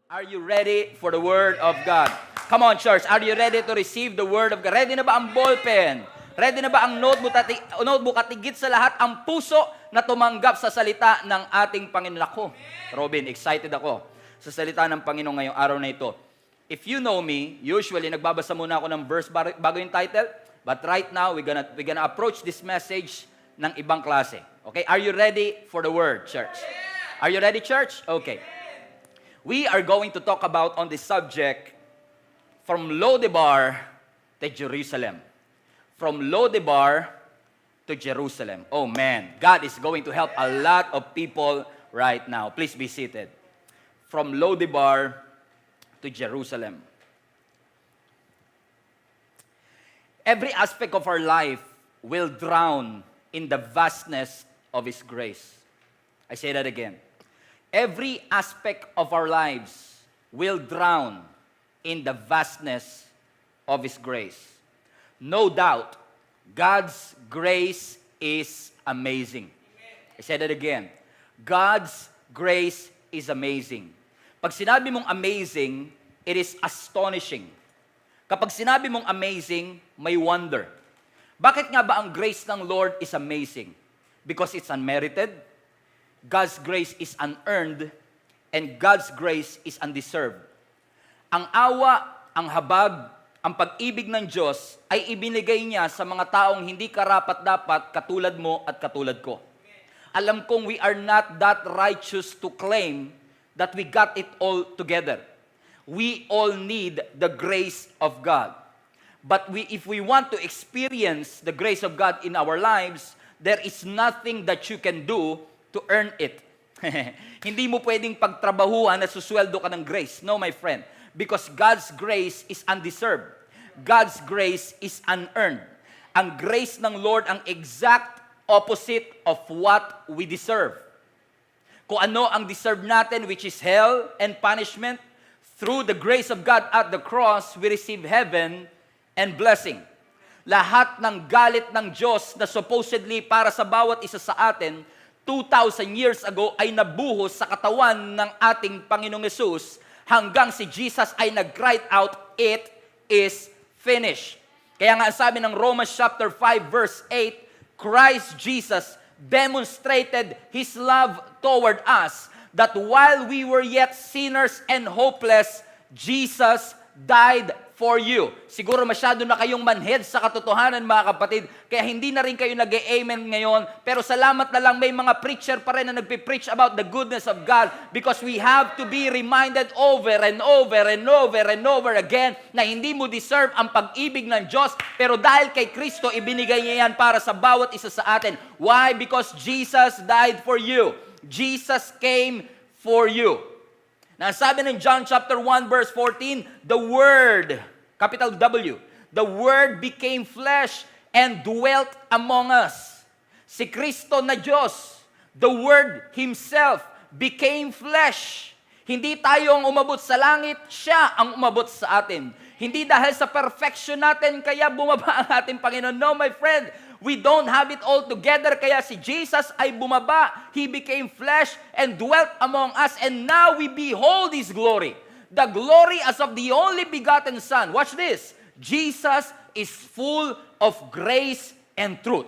Are you ready for the Word of God? Come on, church. Are you ready to receive the Word of God? Ready na ba ang ballpen? Ready na ba ang notebook at higit sa lahat ang puso na tumanggap sa salita ng ating Panginoon? Ako, Robin, excited ako sa salita ng Panginoon ngayong araw na ito. If you know me, usually nagbabasa muna ako ng verse bago yung title. But right now, we're gonna approach this message ng ibang klase. Okay? Are you ready for the Word, church? Are you ready, church? Okay. We are going to talk about on this subject from Lodebar to Jerusalem. From Lodebar to Jerusalem. Oh man, God is going to help a lot of people right now. Please be seated. From Lodebar to Jerusalem. Every aspect of our life will drown in the vastness of His grace. I say that again. Every aspect of our lives will drown in the vastness of His grace. No doubt, God's grace is amazing. I said it again. God's grace is amazing. Pag sinabi mong amazing, it is astonishing. Kapag sinabi mong amazing, may wonder. Bakit nga ba ang grace ng Lord is amazing? Because it's unmerited, God's grace is unearned, and God's grace is undeserved. Ang awa, ang habag, ang pag-ibig ng Diyos ay ibinigay niya sa mga taong hindi karapat-dapat katulad mo at katulad ko. Alam kong we are not that righteous to claim that we got it all together. We all need the grace of God. But if we want to experience the grace of God in our lives, there is nothing that you can do to earn it. Hindi mo pwedeng pagtrabahuhan na susweldo ka ng grace. No, my friend. Because God's grace is undeserved. God's grace is unearned. Ang grace ng Lord ang exact opposite of what we deserve. Kung ano ang deserve natin, which is hell and punishment, through the grace of God at the cross, we receive heaven and blessing. Lahat ng galit ng Diyos na supposedly para sa bawat isa sa atin, 2,000 years ago ay nabuhos sa katawan ng ating Panginoong Yesus hanggang si Jesus ay nag-cry out, "It is finished." Kaya nga sabi ng Romans chapter 5 verse 8, Christ Jesus demonstrated His love toward us that while we were yet sinners and hopeless, Jesus died for you. Siguro masyado na kayong manhid sa katotohanan, mga kapatid, kaya hindi na rin kayo nag-amen ngayon, pero salamat na lang may mga preacher pa rin na nagpipreach about the goodness of God because we have to be reminded over and over and over and over again na hindi mo deserve ang pag-ibig ng Diyos, pero dahil kay Kristo, ibinigay niya yan para sa bawat isa sa atin. Why? Because Jesus died for you. Jesus came for you. Nasabi ng John chapter 1 verse 14, the Word, capital W, the Word became flesh and dwelt among us. Si Kristo na Diyos, the Word Himself became flesh. Hindi tayo ang umabot sa langit, siya ang umabot sa atin. Hindi dahil sa perfection natin, kaya bumaba ang ating Panginoon. No, my friend, we don't have it all together, kaya si Jesus ay bumaba. He became flesh and dwelt among us, and now we behold His glory. The glory as of the only begotten Son. Watch this. Jesus is full of grace and truth.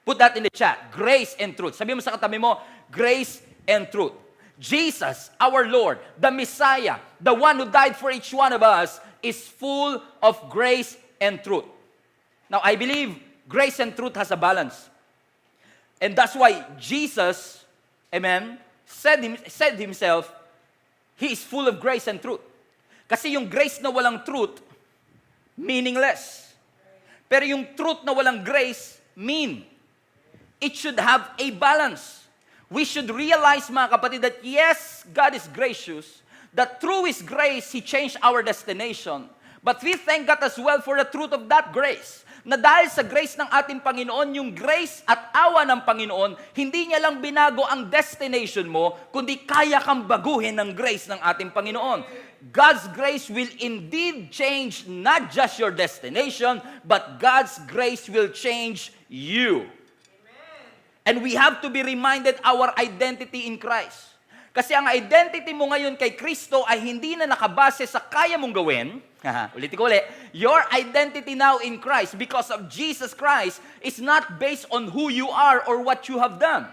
Put that in the chat. Grace and truth. Sabi mo sa katabi mo, grace and truth. Jesus, our Lord, the Messiah, the one who died for each one of us, is full of grace and truth. Now, I believe grace and truth has a balance. And that's why Jesus, amen, said Himself, He is full of grace and truth. Kasi yung grace na walang truth, meaningless. Pero yung truth na walang grace, mean. It should have a balance. We should realize, mga kapatid, that yes, God is gracious, that through His grace, He changed our destination. But we thank God as well for the truth of that grace. Na dahil sa grace ng ating Panginoon, yung grace at awa ng Panginoon, hindi niya lang binago ang destination mo, kundi kaya kang baguhin ng grace ng ating Panginoon. God's grace will indeed change not just your destination, but God's grace will change you. Amen. And we have to be reminded our identity in Christ. Kasi ang identity mo ngayon kay Kristo ay hindi na nakabase sa kaya mong gawin. Ulitin ko ulit. Your identity now in Christ because of Jesus Christ is not based on who you are or what you have done.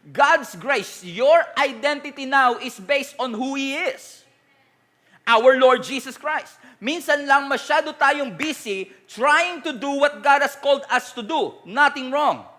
God's grace, your identity now is based on who He is. Our Lord Jesus Christ. Minsan lang masyado tayong busy trying to do what God has called us to do. Nothing wrong.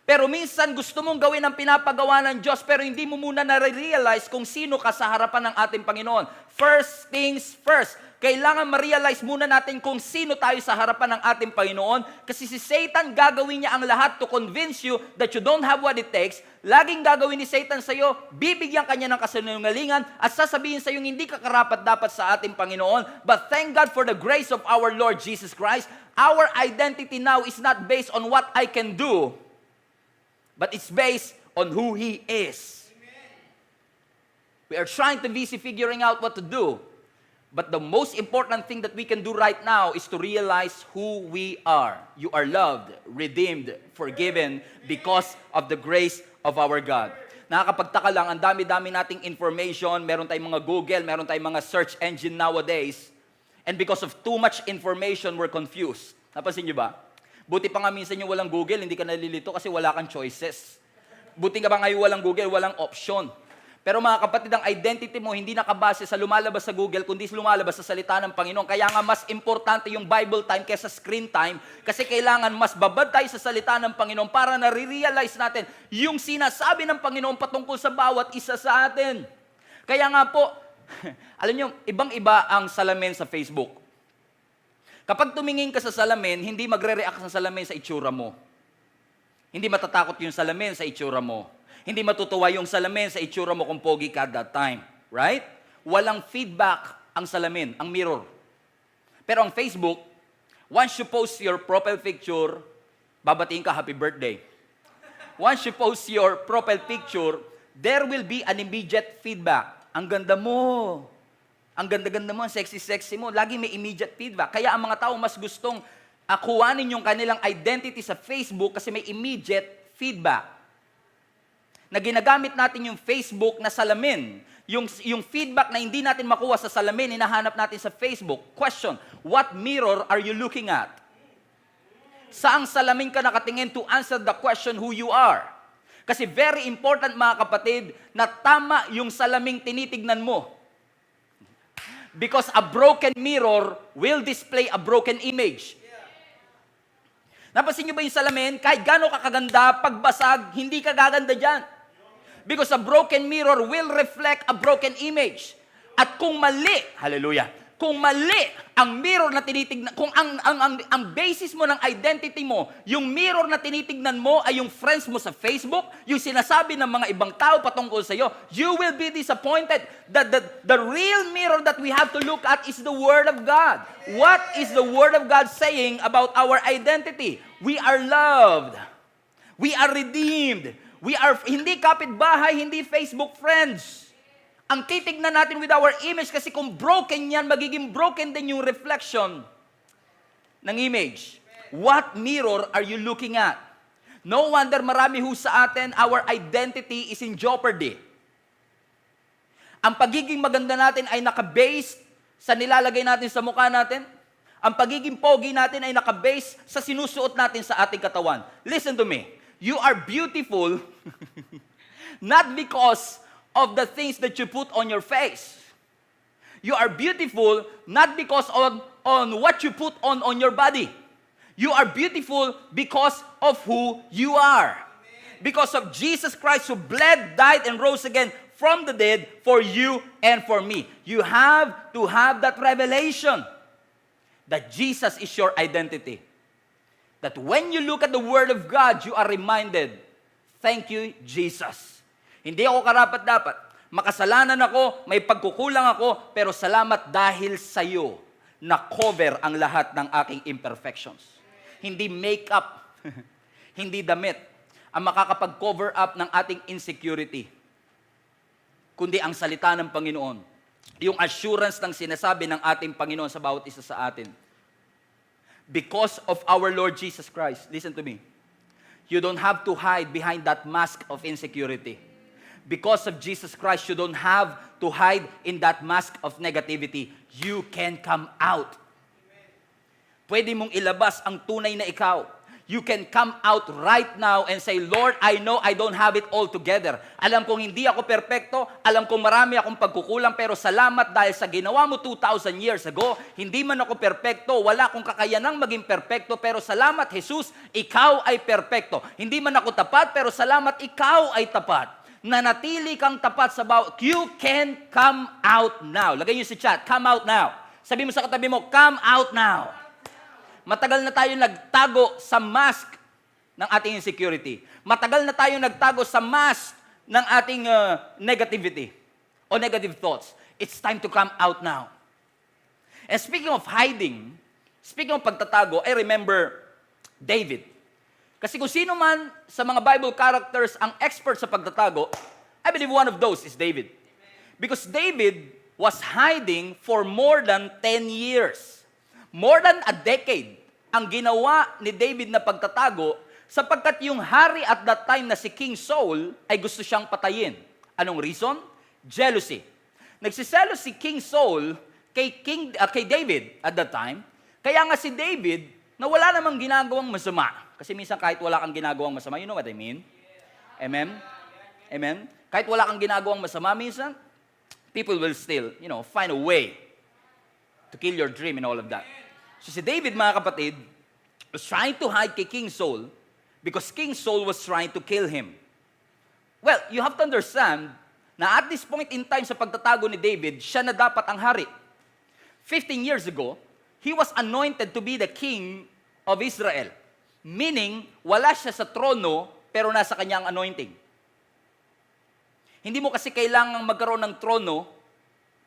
Pero minsan gusto mong gawin ang pinapagawa ng Diyos pero hindi mo muna na-realize kung sino ka sa harapan ng ating Panginoon. First things first. Kailangan ma-realize muna natin kung sino tayo sa harapan ng ating Panginoon kasi si Satan gagawin niya ang lahat to convince you that you don't have what it takes. Laging gagawin ni Satan sa iyo, bibigyan kanya ng kasinungalingan at sasabihin sa iyo hindi ka karapat-dapat sa ating Panginoon. But thank God for the grace of our Lord Jesus Christ. Our identity now is not based on what I can do, but it's based on who He is. We are trying to busy figuring out what to do. But the most important thing that we can do right now is to realize who we are. You are loved, redeemed, forgiven because of the grace of our God. Nakakapagtaka lang, ang dami-dami nating information, meron tayong mga Google, meron tayong mga search engine nowadays. And because of too much information, we're confused. Napansin niyo ba? Buti pa nga minsan yung walang Google, hindi ka nalilito kasi wala kang choices. Buti ka ba ngayon walang Google, walang option. Pero mga kapatid, ang identity mo hindi nakabase sa lumalabas sa Google, kundi lumalabas sa salita ng Panginoon. Kaya nga mas importante yung Bible time kaysa screen time kasi kailangan mas babad tayo sa salita ng Panginoon para nare-realize natin yung sinasabi ng Panginoon patungkol sa bawat isa sa atin. Kaya nga po, alam nyo, ibang-iba ang salamin sa Facebook. Kapag tumingin ka sa salamin, hindi magre-react sa salamin sa itsura mo. Hindi matatakot yung salamin sa itsura mo. Hindi matutuwa yung salamin sa itsura mo kung pogi ka at that time. Right? Walang feedback ang salamin, ang mirror. Pero ang Facebook, once you post your profile picture, babatiin ka, happy birthday. Once you post your profile picture, there will be an immediate feedback. Ang ganda mo. Ang ganda-ganda mo, ang sexy-sexy mo. Lagi may immediate feedback. Kaya ang mga tao mas gustong kuhanin yung kanilang identity sa Facebook kasi may immediate feedback. Na ginagamit natin yung Facebook na salamin. Yung feedback na hindi natin makuha sa salamin, hinahanap natin sa Facebook. Question, what mirror are you looking at? Saang salamin ka nakatingin to answer the question who you are? Kasi very important mga kapatid, na tama yung salaming tinitignan mo. Because a broken mirror will display a broken image. Napansin nyo ba yung salamin? Kahit gaano kakaganda, pagbasag, hindi ka gaganda dyan. Because a broken mirror will reflect a broken image. At kung mali, hallelujah, kung mali ang mirror na tinitignan, kung ang basis mo ng identity mo, yung mirror na tinitignan mo ay yung friends mo sa Facebook, yung sinasabi ng mga ibang tao patungkol sa iyo, you will be disappointed that the real mirror that we have to look at is the Word of God. What is the Word of God saying about our identity? We are loved. We are redeemed. We are hindi kapitbahay, hindi Facebook friends. Ang titignan natin with our image kasi kung broken yan, magiging broken din yung reflection ng image. What mirror are you looking at? No wonder marami ho sa atin, our identity is in jeopardy. Ang pagiging maganda natin ay nakabase sa nilalagay natin sa mukha natin. Ang pagiging pogi natin ay nakabase sa sinusuot natin sa ating katawan. Listen to me. You are beautiful not because of the things that you put on your face. You are beautiful not because on what you put on your body. You are beautiful because of who you are. Because of Jesus Christ who bled, died, and rose again from the dead for you and for me. You have to have that revelation that Jesus is your identity. That when you look at the Word of God, you are reminded, thank you, Jesus. Hindi ako karapat-dapat. Makasalanan ako, may pagkukulang ako, pero salamat dahil sa iyo na cover ang lahat ng aking imperfections. Hindi makeup, hindi damit, ang makakapag-cover up ng ating insecurity, kundi ang salita ng Panginoon. Yung assurance ng sinasabi ng ating Panginoon sa bawat isa sa atin. Because of our Lord Jesus Christ, listen to me, you don't have to hide behind that mask of insecurity. Because of Jesus Christ, you don't have to hide in that mask of negativity. You can come out. Pwede mong ilabas ang tunay na ikaw. You can come out right now and say, Lord, I know I don't have it all together. Alam kong hindi ako perpekto, alam kong marami akong pagkukulang, pero salamat dahil sa ginawa mo 2,000 years ago, hindi man ako perpekto, wala akong kakayanang maging perpekto, pero salamat, Jesus, ikaw ay perpekto. Hindi man ako tapat, pero salamat, ikaw ay tapat. Nanatili kang tapat sa bawat. You can come out now. Lagay niyo si chat, come out now. Sabi mo sa katabi mo, come out now. Matagal na tayo nagtago sa mask ng ating insecurity. Matagal na tayo nagtago sa mask ng ating negativity o negative thoughts. It's time to come out now. And speaking of hiding, speaking of pagtatago, I remember David. Kasi kung sino man sa mga Bible characters ang expert sa pagtatago, I believe one of those is David. Because David was hiding for more than 10 years. More than a decade ang ginawa ni David na pagtatago sapagkat yung hari at that time na si King Saul ay gusto siyang patayin. Anong reason? Jealousy. Nagsiselos si King Saul kay David at that time. Kaya nga si David na wala namang ginagawang masama. Kasi minsan kahit wala kang ginagawang masama, you know what I mean? Amen? Amen? Kahit wala kang ginagawang masama, minsan, people will still, find a way to kill your dream and all of that. So si David, mga kapatid, was trying to hide kay King Saul because King Saul was trying to kill him. Well, you have to understand na at this point in time sa pagtatago ni David, siya na dapat ang hari. 15 years ago, he was anointed to be the king of Israel. Meaning, wala siya sa trono, pero nasa kanyang anointing. Hindi mo kasi kailangang magkaroon ng trono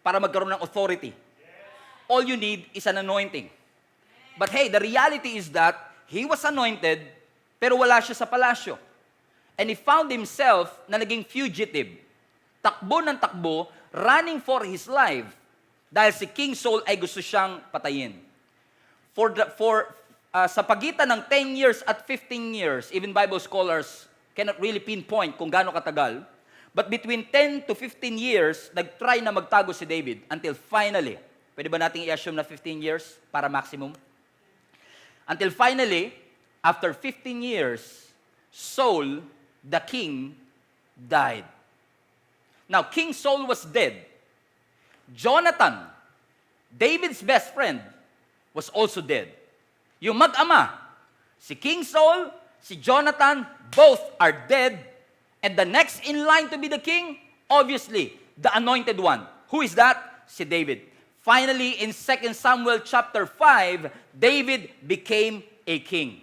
para magkaroon ng authority. All you need is an anointing. But hey, the reality is that he was anointed, pero wala siya sa palasyo. And he found himself na naging fugitive. Takbo ng takbo, running for his life, dahil si King Saul ay gusto siyang patayin. Sa pagitan ng 10 years at 15 years, even Bible scholars cannot really pinpoint kung gaano katagal, but between 10 to 15 years, nag-try na magtago si David until finally, pwede ba nating i-assume na 15 years para maximum? Until finally, after 15 years, Saul, the king, died. Now, King Saul was dead. Jonathan, David's best friend, was also dead. Yung mag-ama, si King Saul, si Jonathan, both are dead. And the next in line to be the king, obviously, the anointed one. Who is that? Si David. Finally, in 2 Samuel chapter 5, David became a king.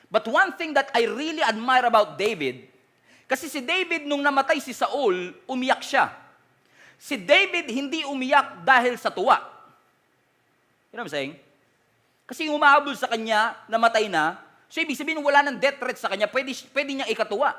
But one thing that I really admire about David, kasi si David, nung namatay si Saul, umiyak siya. Si David hindi umiyak dahil sa tuwa. You know what I'm saying? Kasi yung umahabol sa kanya, namatay na, so ibig sabihin wala ng death threat sa kanya, pwede niya ikatuwa.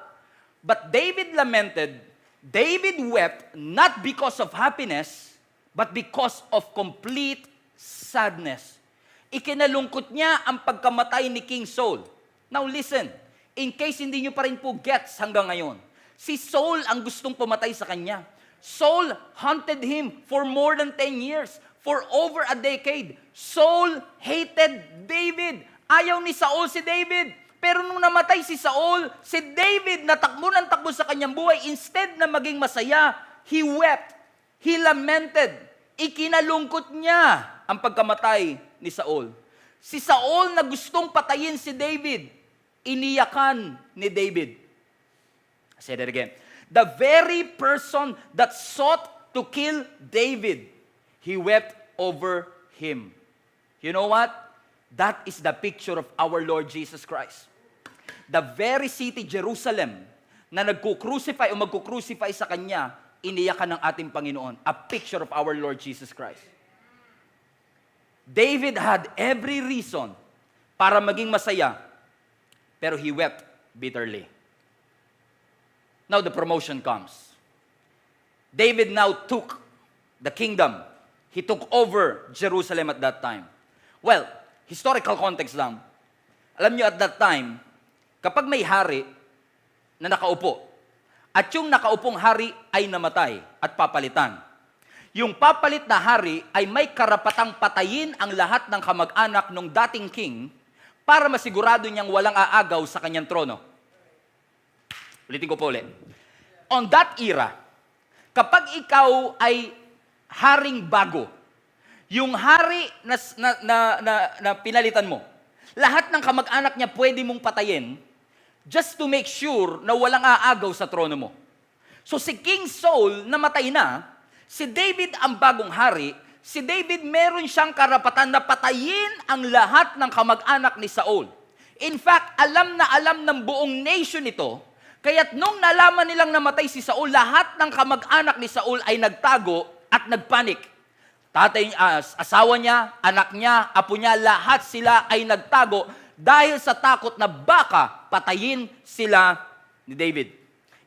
But David lamented, David wept not because of happiness, but because of complete sadness. Ikinalungkot niya ang pagkamatay ni King Saul. Now listen, in case hindi niyo pa rin po gets hanggang ngayon, si Saul ang gustong pumatay sa kanya. Saul hunted him for more than 10 years, for over a decade. Saul hated David. Ayaw ni Saul si David. Pero nung namatay si Saul, si David natakbo ng takbo sa kanyang buhay. Instead na maging masaya, he wept. He lamented. Ikinalungkot niya ang pagkamatay ni Saul. Si Saul na gustong patayin si David, iniyakan ni David. I say that again. The very person that sought to kill David, he wept over him. You know what? That is the picture of our Lord Jesus Christ. The very city, Jerusalem, na nagkukrucify o magkukrucify sa Kanya, iniyakan ng ating Panginoon. A picture of our Lord Jesus Christ. David had every reason para maging masaya, pero he wept bitterly. Now the promotion comes. David now took the kingdom. He took over Jerusalem at that time. Well, historical context lang. Alam niyo at that time, kapag may hari na nakaupo, at yung nakaupong hari ay namatay at papalitan. Yung papalit na hari ay may karapatang patayin ang lahat ng kamag-anak ng dating king para masigurado niyang walang aagaw sa kanyang trono. Ulitin ko po ulit. On that era, kapag ikaw ay haring bago, yung hari na pinalitan mo, lahat ng kamag-anak niya pwede mong patayin just to make sure na walang aagaw sa trono mo. So si King Saul namatay na, si David ang bagong hari, si David meron siyang karapatan na patayin ang lahat ng kamag-anak ni Saul. In fact, alam na alam ng buong nation ito, kaya't nung nalaman nilang namatay si Saul, lahat ng kamag-anak ni Saul ay nagtago at nagpanik. Tatay, asawa niya, anak niya, apo niya, lahat sila ay nagtago dahil sa takot na baka patayin sila ni David.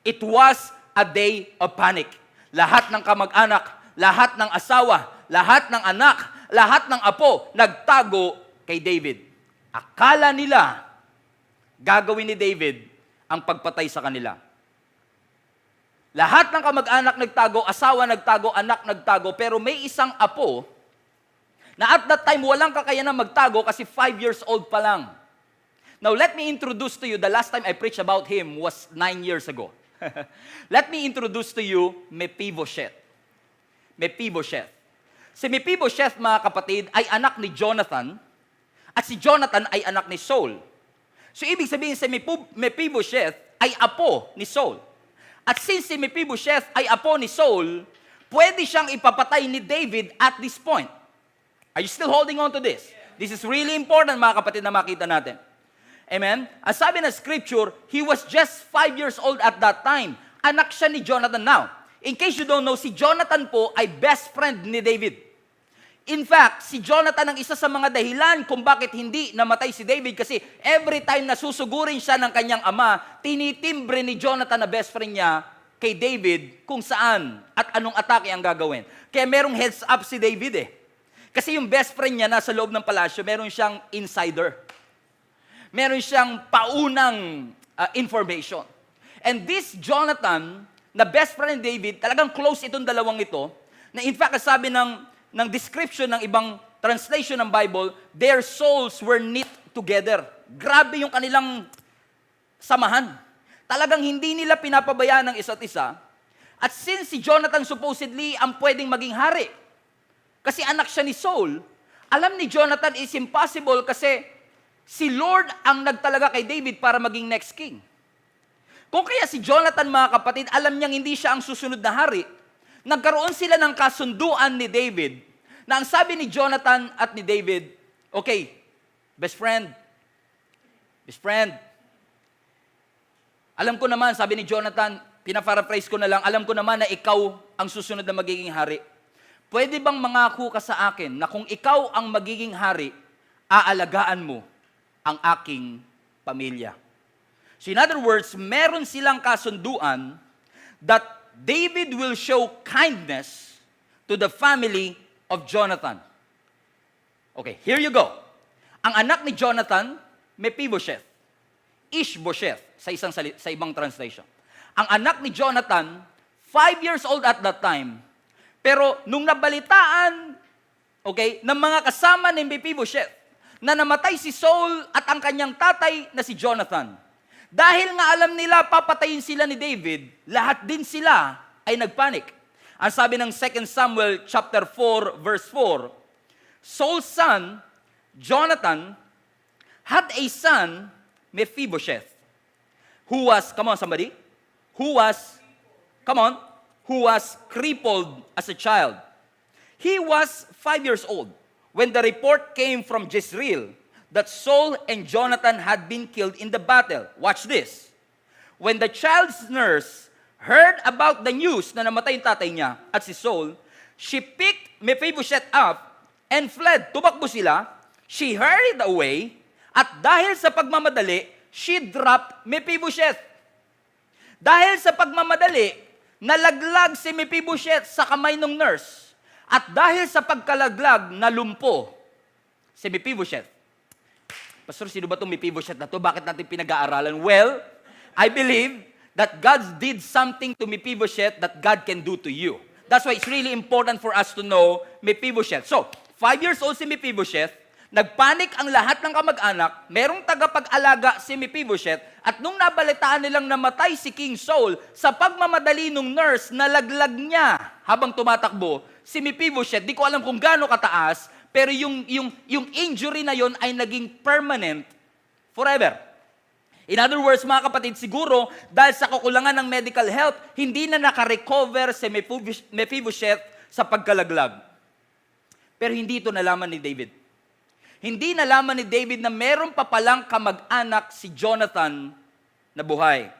It was a day of panic. Lahat ng kamag-anak, lahat ng asawa, lahat ng anak, lahat ng apo, nagtago kay David. Akala nila gagawin ni David ang pagpatay sa kanila. Lahat ng kamag-anak nagtago, asawa nagtago, anak nagtago, pero may isang apo na at that time walang kakayanan magtago kasi 5 years old pa lang. Now, let me introduce to you, the last time I preached about him was 9 years ago. Let me introduce to you Mephibosheth. Mephibosheth. Si Mephibosheth, mga kapatid, ay anak ni Jonathan at si Jonathan ay anak ni Saul. So, ibig sabihin si Mephibosheth ay apo ni Saul. At since si Mephibosheth ay apo ni Saul, pwede siyang ipapatay ni David at this point. Are you still holding on to this? This is really important, mga kapatid, na makita natin. Amen? Ang sabi ng scripture, he was just 5 years old at that time. Anak siya ni Jonathan now. In case you don't know, si Jonathan po ay best friend ni David. In fact, si Jonathan ang isa sa mga dahilan kung bakit hindi namatay si David kasi every time na susugurin siya ng kanyang ama, tinitimbre ni Jonathan na best friend niya kay David kung saan at anong atake ang gagawin. Kaya merong heads up si David eh. Kasi yung best friend niya nasa loob ng palasyo, meron siyang insider. Meron siyang paunang information. And this Jonathan, na best friend ni David, talagang close itong dalawang ito, na in fact, sabi ng description ng ibang translation ng Bible, their souls were knit together. Grabe yung kanilang samahan. Talagang hindi nila pinapabayaan ng isa't isa. At since si Jonathan supposedly ang pwedeng maging hari, kasi anak siya ni Saul, alam ni Jonathan is impossible kasi si Lord ang nagtalaga kay David para maging next king. Kung kaya si Jonathan, mga kapatid, alam niyang hindi siya ang susunod na hari, nagkaroon sila ng kasunduan ni David na ang sabi ni Jonathan at ni David, okay, best friend, alam ko naman, sabi ni Jonathan, pinaparaphrase ko na lang, alam ko naman na ikaw ang susunod na magiging hari. Pwede bang mangako ka sa akin na kung ikaw ang magiging hari, aalagaan mo ang aking pamilya? So in other words, meron silang kasunduan that David will show kindness to the family of Jonathan. Okay, here you go. Ang anak ni Jonathan, Mephibosheth. Ishbosheth sa ibang translation. Ang anak ni Jonathan, 5 years old at that time. Pero nung nabalitaan, okay, ng mga kasama ni Mephibosheth, na namatay si Saul at ang kanyang tatay na si Jonathan, dahil nga alam nila papatayin sila ni David, lahat din sila ay nagpanik. Ang sabi ng 2 Samuel chapter 4 verse 4, Saul's son, Jonathan, had a son, Mephibosheth, who was, come on somebody, who was crippled as a child. He was 5 years old when the report came from Jezreel that Saul and Jonathan had been killed in the battle. Watch this. When the child's nurse heard about the news na namatay yung tatay niya at si Saul, she picked Mephibosheth up and fled. Tumakbo sila. She hurried away at dahil sa pagmamadali, she dropped Mephibosheth. Dahil sa pagmamadali, nalaglag si Mephibosheth sa kamay ng nurse. At dahil sa pagkalaglag, nalumpo si Mephibosheth. Pastor, sino ba itong Mephibosheth na to? Bakit natin pinag-aaralan? Well, I believe that God did something to Mephibosheth that God can do to you. That's why it's really important for us to know Mephibosheth. So, 5 years old si Mephibosheth, nagpanik ang lahat ng kamag-anak, merong tagapag-alaga si Mephibosheth, at nung nabalitaan nilang namatay si King Saul, sa pagmamadali nung nurse, nalaglag niya habang tumatakbo, si Mephibosheth, di ko alam kung gaano kataas, pero yung injury na yon ay naging permanent forever. In other words, mga kapatid, siguro dahil sa kakulangan ng medical help, hindi na nakarecover si Mephibosheth sa pagkalaglag. Pero hindi ito nalaman ni David. Hindi nalaman ni David na meron pa palang kamag-anak si Jonathan na buhay.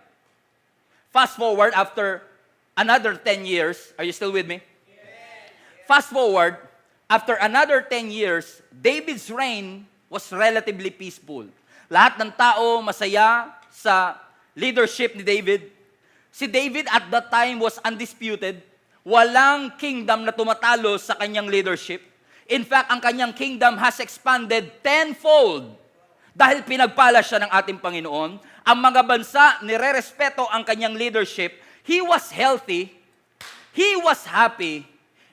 Fast forward after another 10 years. Are you still with me? Fast forward, after another 10 years, David's reign was relatively peaceful. Lahat ng tao masaya sa leadership ni David. Si David at that time was undisputed. Walang kingdom na tumatalo sa kanyang leadership. In fact, ang kanyang kingdom has expanded tenfold dahil pinagpala siya ng ating Panginoon. Ang mga bansa nire-respeto ang kanyang leadership. He was healthy. He was happy.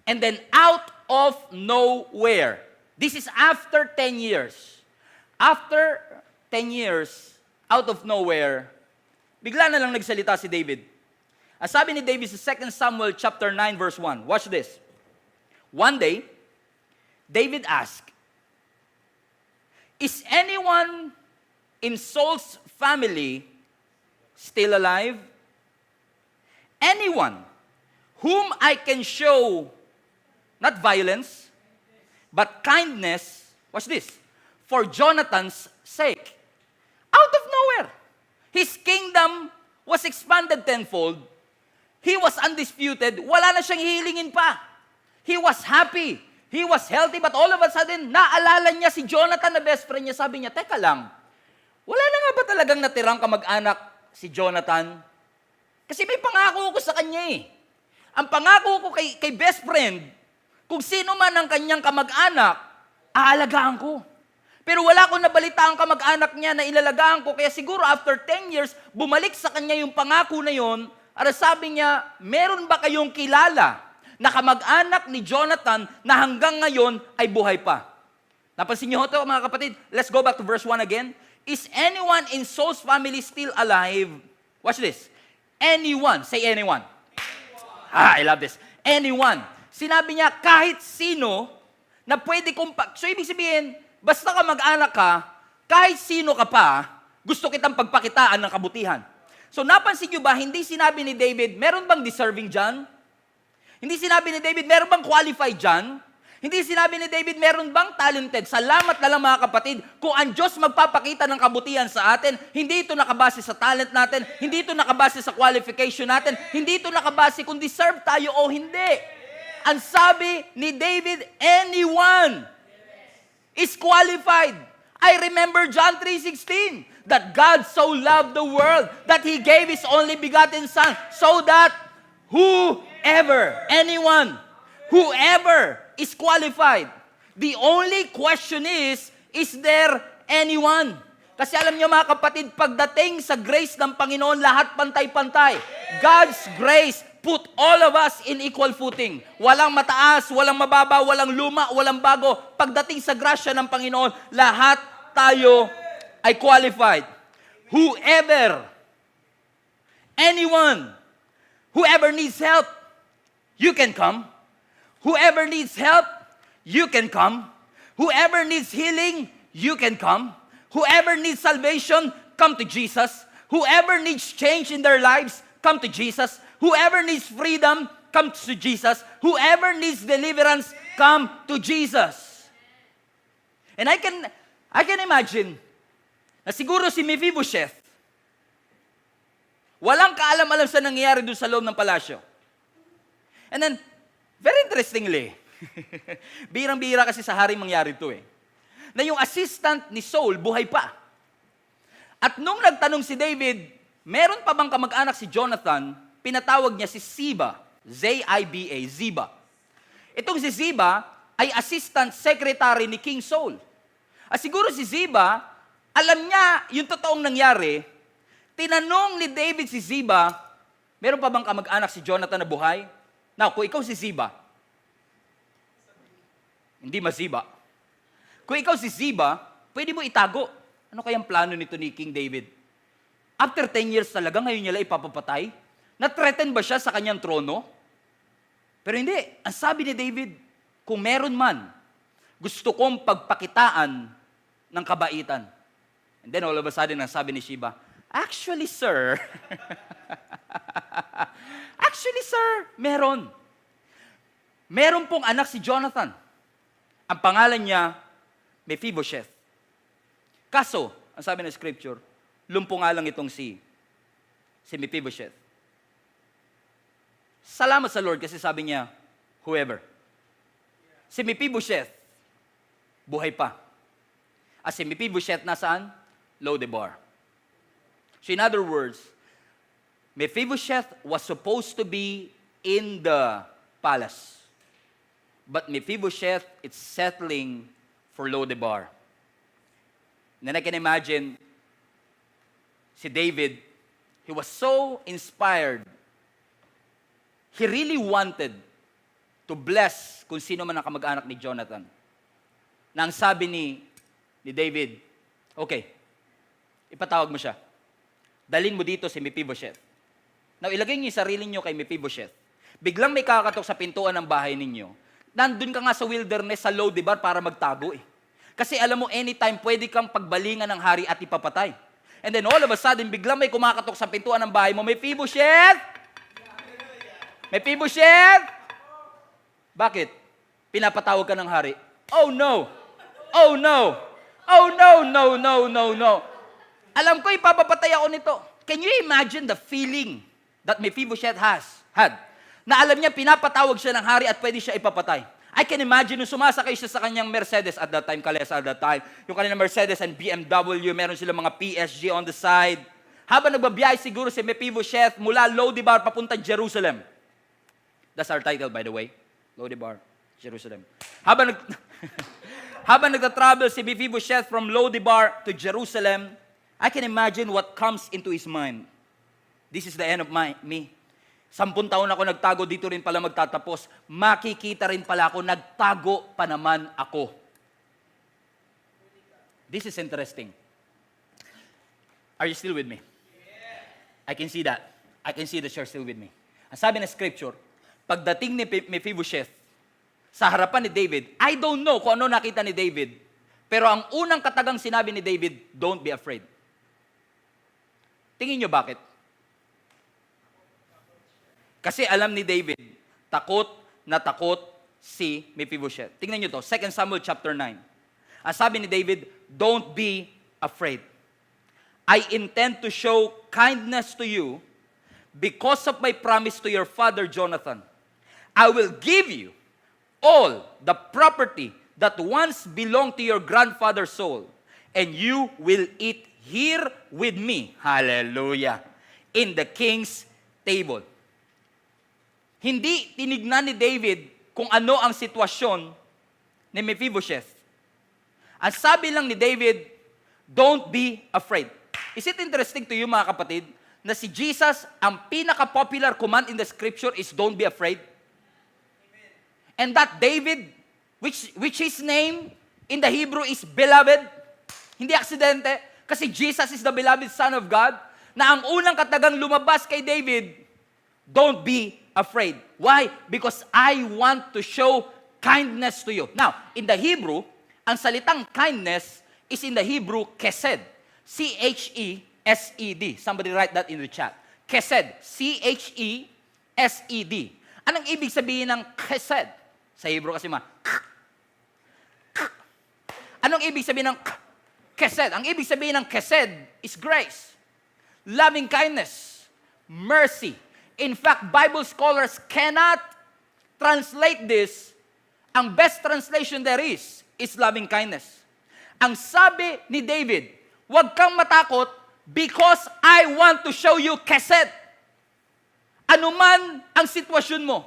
And then out of nowhere, this is after 10 years. After 10 years, out of nowhere, bigla na lang nagsalita si David. Ang sabi ni David sa 2 Samuel chapter 9 verse 1. Watch this. One day, David asked, "Is anyone in Saul's family still alive? Anyone whom I can show not violence, but kindness," watch this, "for Jonathan's sake." Out of nowhere. His kingdom was expanded tenfold. He was undisputed. Wala na siyang hihilingin pa. He was happy. He was healthy. But all of a sudden, naalala niya si Jonathan na best friend niya. Sabi niya, teka lang, wala na nga ba talagang natirang kamag-anak si Jonathan? Kasi may pangako ko sa kanya eh. Ang pangako ko kay best friend, kung sino man ang kanyang kamag-anak, aalagaan ko. Pero wala akong nabalita ang kamag-anak niya na ilalagaan ko. Kaya siguro after 10 years, bumalik sa kanya yung pangako na yon. At sabi niya, meron ba kayong kilala na kamag-anak ni Jonathan na hanggang ngayon ay buhay pa? Napansin niyo ito mga kapatid? Let's go back to verse 1 again. Is anyone in Saul's family still alive? Watch this. Anyone. Say anyone. I love this. Anyone. Sinabi niya, kahit sino na pwede kong... So ibig sabihin, basta ka mag-anak ka, kahit sino ka pa, gusto kitang pagpakitaan ng kabutihan. So napansin nyo ba, hindi sinabi ni David, meron bang deserving dyan? Hindi sinabi ni David, meron bang qualified dyan? Hindi sinabi ni David, meron bang talented? Salamat na lang mga kapatid, kung ang Diyos magpapakita ng kabutihan sa atin, hindi ito nakabase sa talent natin, hindi ito nakabase sa qualification natin, hindi ito nakabase kung deserve tayo o hindi. Ang sabi ni David, anyone is qualified. I remember John 3:16, that God so loved the world that He gave His only begotten Son, so that anyone, whoever is qualified. The only question is there anyone? Kasi alam niyo mga kapatid, pagdating sa grace ng Panginoon, lahat pantay-pantay. God's grace put all of us in equal footing. Walang mataas, walang mababa, walang luma, walang bago. Pagdating sa grasya ng Panginoon, lahat tayo ay qualified. Anyone, whoever needs help, you can come. Whoever needs help, you can come. Whoever needs healing, you can come. Whoever needs salvation, come to Jesus. Whoever needs change in their lives, come to Jesus. Whoever needs freedom, come to Jesus. Whoever needs deliverance, come to Jesus. And I can imagine na siguro si Mephibosheth, walang kaalam-alam sa nangyayari doon sa loob ng palasyo. And then, very interestingly, birang-bira kasi sa hari mangyari ito eh, na yung assistant ni Saul buhay pa. At nung nagtanong si David, meron pa bang kamag-anak si Jonathan, pinatawag niya si Ziba, Z-I-B-A, Ziba. Itong si Ziba ay assistant secretary ni King Saul. At siguro si Ziba, alam niya yung totoong nangyari, Tinanong ni David si Ziba, meron pa bang kamag-anak si Jonathan na buhay? Now, kung ikaw si Ziba, hindi maziba. Kung ikaw si Ziba, pwede mo itago. Ano kayang plano nito ni King David? After 10 years talaga, ngayon niya lang ipapapatay? Na-threaten ba siya sa kanyang trono? Pero hindi. Ang sabi ni David, kung meron man, gusto kong pagpakitaan ng kabaitan. And then all of a sudden, ang sabi ni Sheba, actually, sir, meron. Meron pong anak si Jonathan. Ang pangalan niya, Mephibosheth. Kaso, ang sabi ng scripture, lumpo nga lang itong si Mephibosheth. Salamat sa Lord kasi sabi niya, whoever. Si Mephibosheth, buhay pa. At si Mephibosheth nasaan? Lodebar. So in other words, Mephibosheth was supposed to be in the palace. But Mephibosheth is settling for Lodebar. And then I can imagine si David, he was so inspired. He really wanted to bless kung sino man ang kamag-anak ni Jonathan. Na ang sabi ni David, okay, ipatawag mo siya. Dalhin mo dito si Mephibosheth. Now, ilagay niyo yung sarili niyo kay Mephibosheth. Biglang may kakatok sa pintuan ng bahay ninyo. Nandun ka nga sa wilderness, sa Lodebar para magtago eh. Kasi alam mo, anytime pwede kang pagbalingan ng hari at ipapatay. And then all of a sudden, biglang may kumakatok sa pintuan ng bahay mo, Mephibosheth! Mephibosheth! Bakit? Pinapatawag ka ng hari. Oh no! Oh no! Oh no, no, no, no, no. Alam ko, ipapapatay ako nito. Can you imagine the feeling that Mephibosheth had? Na alam niya, pinapatawag siya ng hari at pwede siya ipapatay. I can imagine nung sumasakay siya sa kanyang Mercedes at that time, Kalesa at that time, yung kanyang Mercedes and BMW, meron silang mga PSG on the side. Habang nagbabiyahe siguro si Mephibosheth mula Lodebar papunta Jerusalem. That's our title, by the way. Lodebar, Jerusalem. Habang nagta-travel si Mephibosheth from Lodebar to Jerusalem, I can imagine what comes into his mind. This is the end of me. 10 taon ako nagtago, dito rin pala magtatapos. Makikita rin pala ako, nagtago pa naman ako. This is interesting. Are you still with me? I can see that. I can see that you're still with me. Ang sabi ng scripture, pagdating ni Mephibosheth sa harapan ni David, I don't know kung ano nakita ni David, pero ang unang katagang sinabi ni David, don't be afraid. Tingin nyo bakit? Kasi alam ni David, takot na takot si Mephibosheth. Tingnan nyo to, 2 Samuel chapter 9. Ang sabi ni David, don't be afraid. I intend to show kindness to you because of my promise to your father Jonathan. I will give you all the property that once belonged to your grandfather Saul, and you will eat here with me, hallelujah, in the king's table. Hindi tinignan ni David kung ano ang sitwasyon ni Mephibosheth. Ang sabi lang ni David, don't be afraid. Is it interesting to you mga kapatid, na si Jesus, ang pinaka-popular command in the scripture is don't be afraid? And that David, which his name in the Hebrew is beloved, hindi aksidente, kasi Jesus is the beloved Son of God, na ang unang katagang lumabas kay David, don't be afraid. Why? Because I want to show kindness to you. Now, in the Hebrew, ang salitang kindness is in the Hebrew chesed. C-H-E-S-E-D. Somebody write that in the chat. Chesed. C-H-E-S-E-D. Anong ibig sabihin ng chesed? Sa Hebrew kasi Anong ibig sabihin ng chesed? Ang ibig sabihin ng chesed is grace, loving kindness, mercy. In fact, Bible scholars cannot translate this. Ang best translation there is loving kindness. Ang sabi ni David, huwag kang matakot because I want to show you chesed. Anuman ang sitwasyon mo,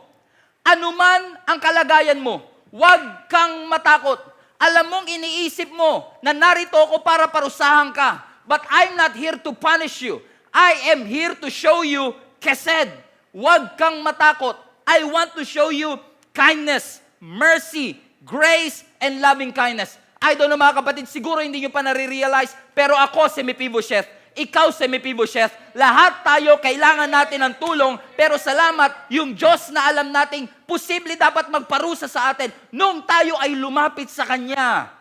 anuman ang kalagayan mo, huwag kang matakot. Alam mong iniisip mo na narito ako para parusahan ka, but I'm not here to punish you. I am here to show you kesed. Huwag kang matakot. I want to show you kindness, mercy, grace, and loving kindness. I don't know mga kapatid, siguro hindi nyo pa nare-realize, pero ako si Mephibosheth, ikaw si Mephibosheth, lahat tayo kailangan natin ng tulong, pero salamat, yung Diyos na alam nating posible dapat magparusa sa atin, nung tayo ay lumapit sa Kanya.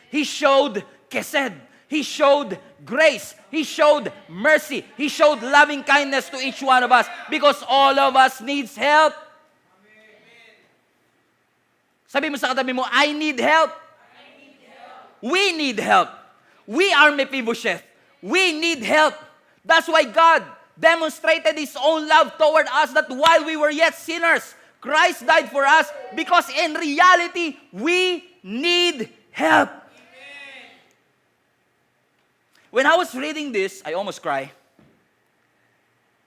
He showed kesed. He showed grace. He showed mercy. He showed loving kindness to each one of us because all of us needs help. Sabi mo sa katabi mo, I need help. We need help. We are Mephibosheth. We need help. That's why God demonstrated His own love toward us that while we were yet sinners, Christ died for us because in reality, we need help. When I was reading this, I almost cry.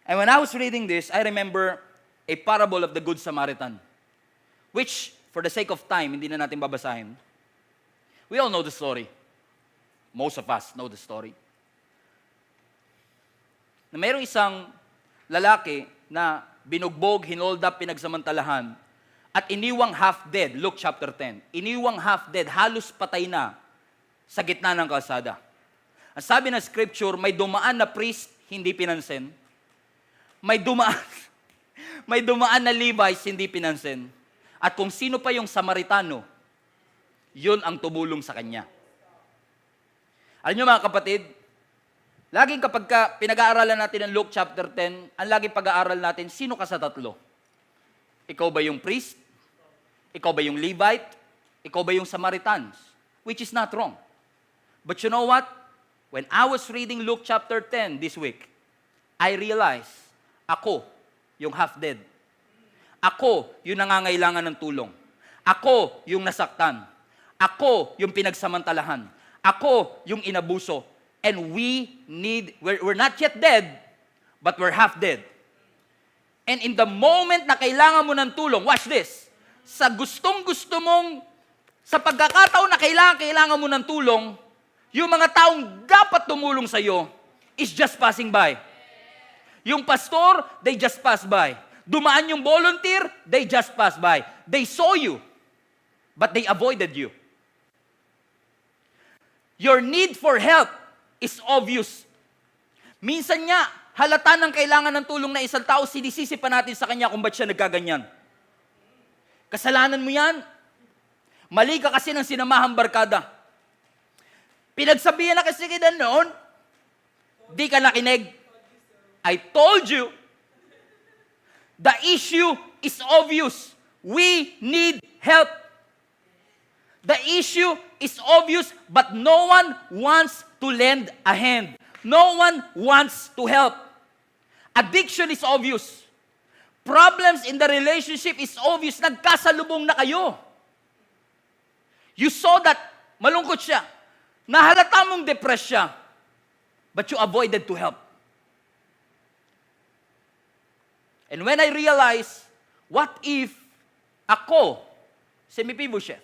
And when I was reading this, I remember a parable of the Good Samaritan, which, for the sake of time, hindi na natin babasahin. We all know the story. Most of us know the story. Na mayroong isang lalaki na binugbog, hinold up, pinagsamantalahan, at iniwang half-dead, Luke chapter 10. Iniwang half-dead, halos patay na sa gitna ng kalsada. Ang sabi ng scripture, may dumaan na priest, hindi pinansin. May dumaan na Levites, hindi pinansin. At kung sino pa yung Samaritano, yun ang tumulong sa kanya. Alam nyo mga kapatid, laging kapag pinag-aaralan natin ang Luke chapter 10, ang laging pag-aaral natin, sino ka sa tatlo? Ikaw ba yung priest? Ikaw ba yung Levite? Ikaw ba yung Samaritans? Which is not wrong. But you know what? When I was reading Luke chapter 10 this week, I realized, ako yung half-dead. Ako yung nangangailangan ng tulong. Ako yung nasaktan. Ako yung pinagsamantalahan. Ako yung inabuso. And we're not yet dead, but we're half dead. And in the moment na kailangan mo ng tulong, watch this, sa gustong-gusto mong, sa pagkakataon na kailangan mo ng tulong, yung mga taong dapat tumulong sa iyo is just passing by. Yung pastor, they just pass by. Dumaan yung volunteer, they just pass by. They saw you, but they avoided you. Your need for help is obvious. Minsan nga, halata ng kailangan ng tulong na isang tao, sinisisi pa natin sa kanya kung ba't siya nagkaganyan. Kasalanan mo yan. Mali ka kasi ng sinamahang barkada. Pinagsabihan na kasi kita noon, di ka nakinig. I told you, the issue is obvious. We need help. The issue is obvious, but no one wants to lend a hand. No one wants to help. Addiction is obvious. Problems in the relationship is obvious. Nagkasalubong na kayo. You saw that malungkot siya. Nahalata mong depressed siya. But you avoided to help. And when I realized, what if ako, si Mephibosheth,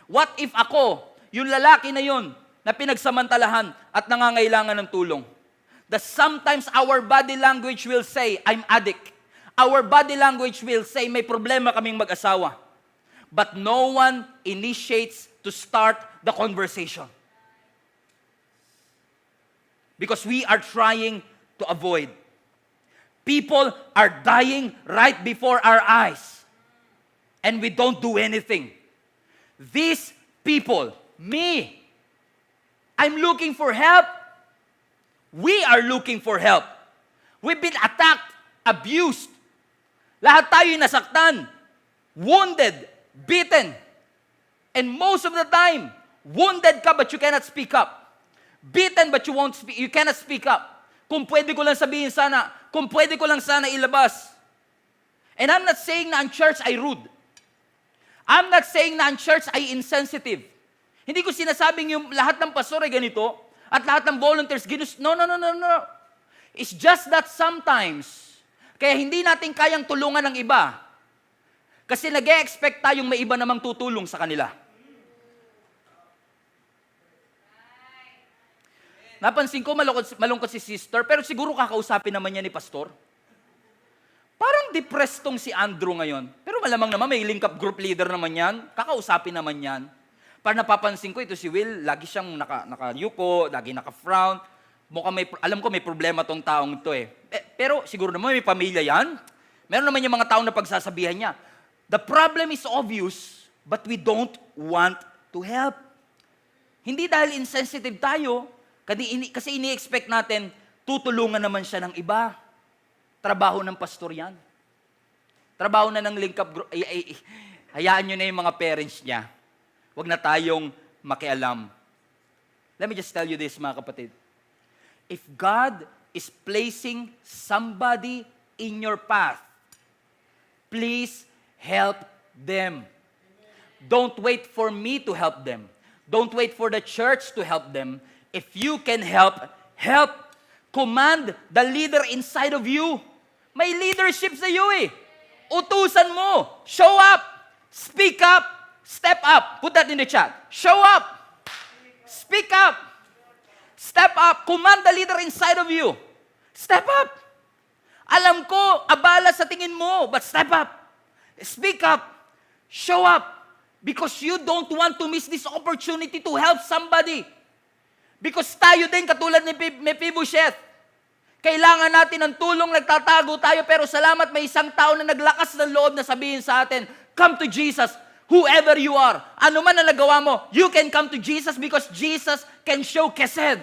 what if ako, yung lalaki na yun, na pinagsamantalahan at nangangailangan ng tulong, that sometimes our body language will say, I'm addict. Our body language will say, may problema kaming mag-asawa. But no one initiates to start the conversation. Because we are trying to avoid. People are dying right before our eyes. And we don't do anything. These people, me, I'm looking for help. We are looking for help. We've been attacked, abused. Lahat tayo nasaktan, wounded, beaten. And most of the time, wounded ka but you cannot speak up. Beaten but you cannot speak up. Kung pwede ko lang sabihin sana, kung pwede ko lang sana ilabas. And I'm not saying na ang church ay rude. I'm not saying na ang church ay insensitive. Hindi ko sinasabing yung lahat ng pastor ay ganito at lahat ng volunteers No. It's just that sometimes, kaya hindi natin kayang tulungan ng iba. Kasi nag-e-expect tayong may iba namang tutulong sa kanila. Napansin ko malungkot si sister, pero siguro kakausapin naman niya ni pastor. Parang depressed tong si Andrew ngayon. Pero malamang naman may link up group leader naman yan. Kakausapin naman yan. Para napapansin ko, ito si Will, lagi siyang nakayuko, lagi naka-frown. Alam ko may problema tong taong ito eh. Pero siguro naman may pamilya yan. Meron naman yung mga taong na pagsasabihan niya. The problem is obvious, but we don't want to help. Hindi dahil insensitive tayo, kasi ini-expect natin, tutulungan naman siya ng iba. Trabaho ng pastor yan. Trabaho na ng link up group. Hayaan nyo na yung mga parents niya. Huwag na tayong makialam. Let me just tell you this, mga kapatid. If God is placing somebody in your path, please help them. Don't wait for me to help them. Don't wait for the church to help them. If you can help, help. Command the leader inside of you. May leadership sa iyo eh. Utusan mo. Show up. Speak up. Step up. Put that in the chat. Show up. Speak up. Step up. Command the leader inside of you. Step up. Alam ko, abala sa tingin mo, but step up. Speak up. Show up. Because you don't want to miss this opportunity to help somebody. Because tayo din, katulad ni Mephibosheth, kailangan natin ng tulong, nagtatago tayo, pero salamat may isang tao na naglakas ng loob na sabihin sa atin, come to Jesus, whoever you are. Ano man na nagawa mo, you can come to Jesus because Jesus can show kesed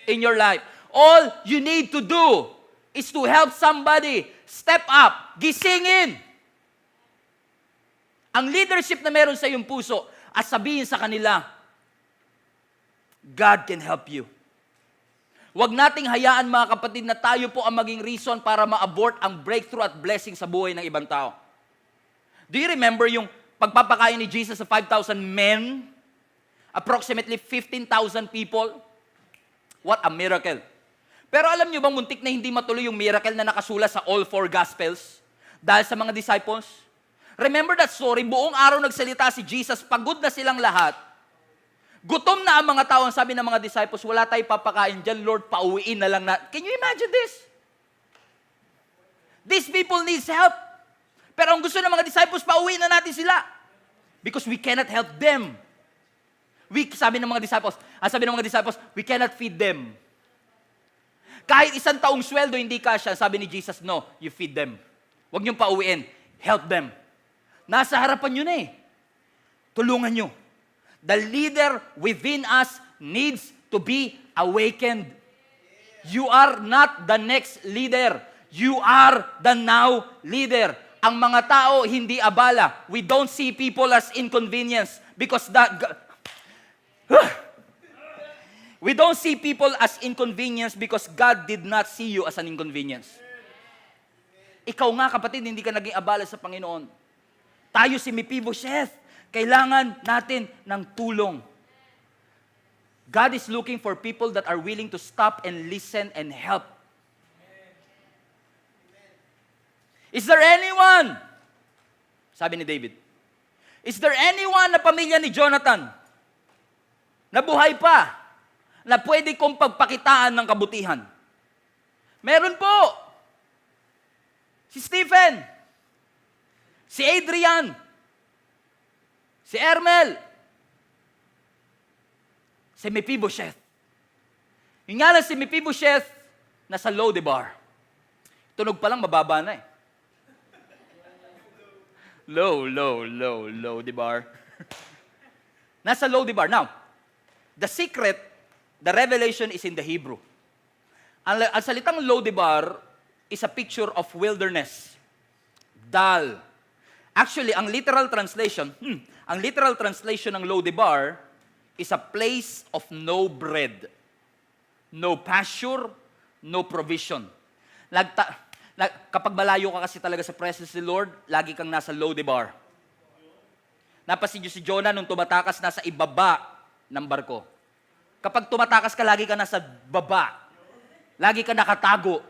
in your life. All you need to do is to help somebody. Step up. Gisingin. Ang leadership na meron sa iyong puso at sabihin sa kanila, God can help you. Huwag nating hayaan, mga kapatid, na tayo po ang maging reason para ma-abort ang breakthrough at blessing sa buhay ng ibang tao. Do you remember yung pagpapakain ni Jesus sa 5,000 men? Approximately 15,000 people? What a miracle. Pero alam nyo bang muntik na hindi matuloy yung miracle na nakasulat sa all four Gospels? Dahil sa mga disciples? Remember that story? Buong araw nagsalita si Jesus, pagod na silang lahat. Gutom na ang mga tao, ang sabi ng mga disciples, wala tayong papakain dyan, Lord, pauwiin na lang na. Can you imagine this? These people needs help. Pero ang gusto ng mga disciples, pauwiin na natin sila. Because we cannot help them. Sabi ng mga disciples, we cannot feed them. Kahit isang taong sweldo, hindi kasya, sabi ni Jesus, no, you feed them. Huwag niyong pauwiin, help them. Nasa harapan nyo na eh. Tulungan nyo. The leader within us needs to be awakened. You are not the next leader. You are the now leader. Ang mga tao hindi abala. We don't see people as inconvenience because we don't see people as inconvenience because God did not see you as an inconvenience. Ikaw nga, kapatid, hindi ka naging abala sa Panginoon. Tayo si Mephibosheth. Kailangan natin ng tulong. God is looking for people that are willing to stop and listen and help. Is there anyone? Sabi ni David. Is there anyone na pamilya ni Jonathan na buhay pa na pwede kong pagpakitaan ng kabutihan? Meron po. Si Stephen. Si Adrian. Si Ermel. Si Mephibosheth. Yung nga lang si Mephibosheth, nasa Lodebar. Tunog pa lang, mababa na eh. Lodebar. Nasa Lodebar. Now, the secret, the revelation is in the Hebrew. Ang salitang Lodebar is a picture of wilderness. Dal. Actually, ang literal translation ng Lodebar is a place of no bread, no pasture, no provision. Kapag malayo ka kasi talaga sa presence ni Lord, lagi kang nasa Lodebar. Napansin niyo si Jonah nung tumatakas, nasa ibaba ng barko. Kapag tumatakas ka, lagi ka nasa baba. Lagi ka nakatago.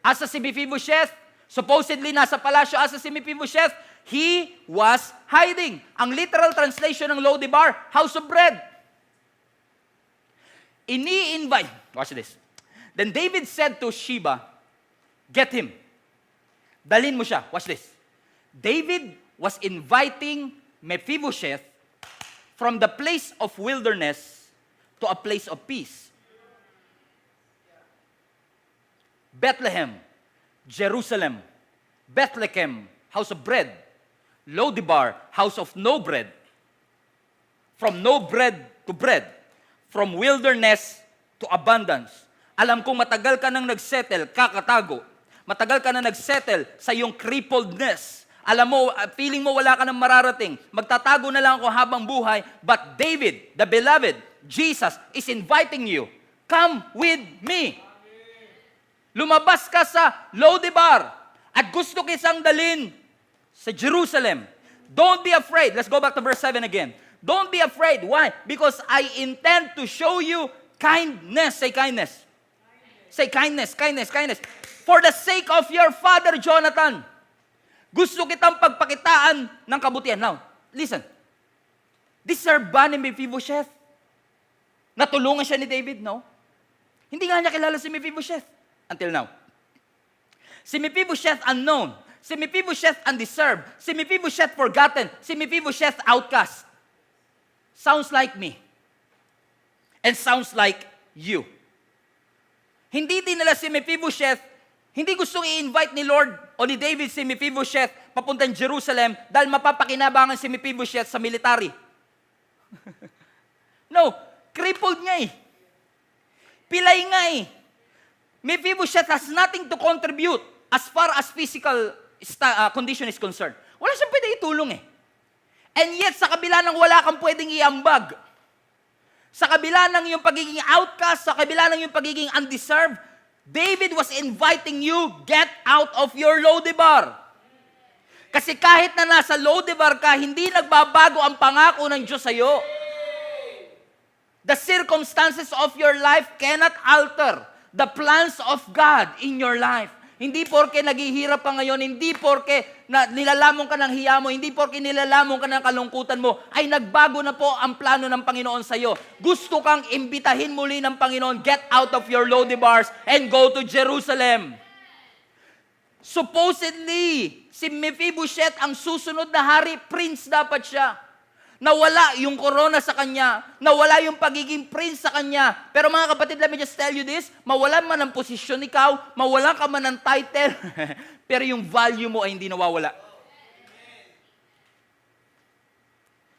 Asa si Mephibosheth, supposedly nasa palasyo, asa si Mephibosheth, he was hiding. Ang literal translation ng Lodebar, house of bread. ini-invite. Watch this. Then David said to Sheba, get him. Dalhin mo siya. Watch this. David was inviting Mephibosheth from the place of wilderness to a place of peace. Bethlehem, Jerusalem, Bethlehem, house of bread. Lodebar, house of no bread. From no bread to bread. From wilderness to abundance. Alam kong matagal ka nang nagsettle, kakatago. Matagal ka na nagsettle sa iyong crippledness. Alam mo, feeling mo wala ka nang mararating. Magtatago na lang ako habang buhay. But David, the beloved, Jesus, is inviting you. Come with me. Lumabas ka sa Lodebar at gusto kitang dalhin sa Jerusalem. Don't be afraid. Let's go back to verse 7 again. Don't be afraid. Why? Because I intend to show you kindness. Say kindness. Say kindness, kindness, kindness. For the sake of your father, Jonathan. Gusto kitang pagpakitaan ng kabutihan. Now, listen. This Sir Bani Mephibosheth. Natulungan siya ni David? No. Hindi nga niya kilala si Mephibosheth. Until now. Si Mephibosheth unknown. Si Mephibosheth undeserved. Si Mephibosheth forgotten. Si Mephibosheth outcast. Sounds like me. And sounds like you. Hindi din nila si Mephibosheth, hindi gustong i-invite ni Lord o ni David si Mephibosheth papuntang Jerusalem dahil mapapakinabangan si Mephibosheth sa military. No, crippled nga eh. Pilay nga eh. Mephibosheth has nothing to contribute as far as physical condition is concerned. Wala siyang pwede itulong eh. And yet, sa kabila ng wala kang pwedeng iambag, sa kabila ng iyong pagiging outcast, sa kabila ng iyong pagiging undeserved, David was inviting you, get out of your Lodebar. Kasi kahit na nasa Lodebar ka, hindi nagbabago ang pangako ng Diyos sa iyo. The circumstances of your life cannot alter the plans of God in your life. Hindi porke naghihirap ka ngayon, hindi porke nilalamon ka ng hiya mo, hindi porke nilalamon ka ng kalungkutan mo, ay nagbago na po ang plano ng Panginoon sa iyo. Gusto kang imbitahin muli ng Panginoon, get out of your Lodebars and go to Jerusalem. Supposedly, si Mephibosheth ang susunod na hari, prince dapat siya. Nawala yung corona sa kanya. Nawala yung pagiging prince sa kanya. Pero mga kapatid, let me just tell you this. Mawala man ang posisyon ikaw, mawala ka man ng title, pero yung value mo ay hindi nawawala.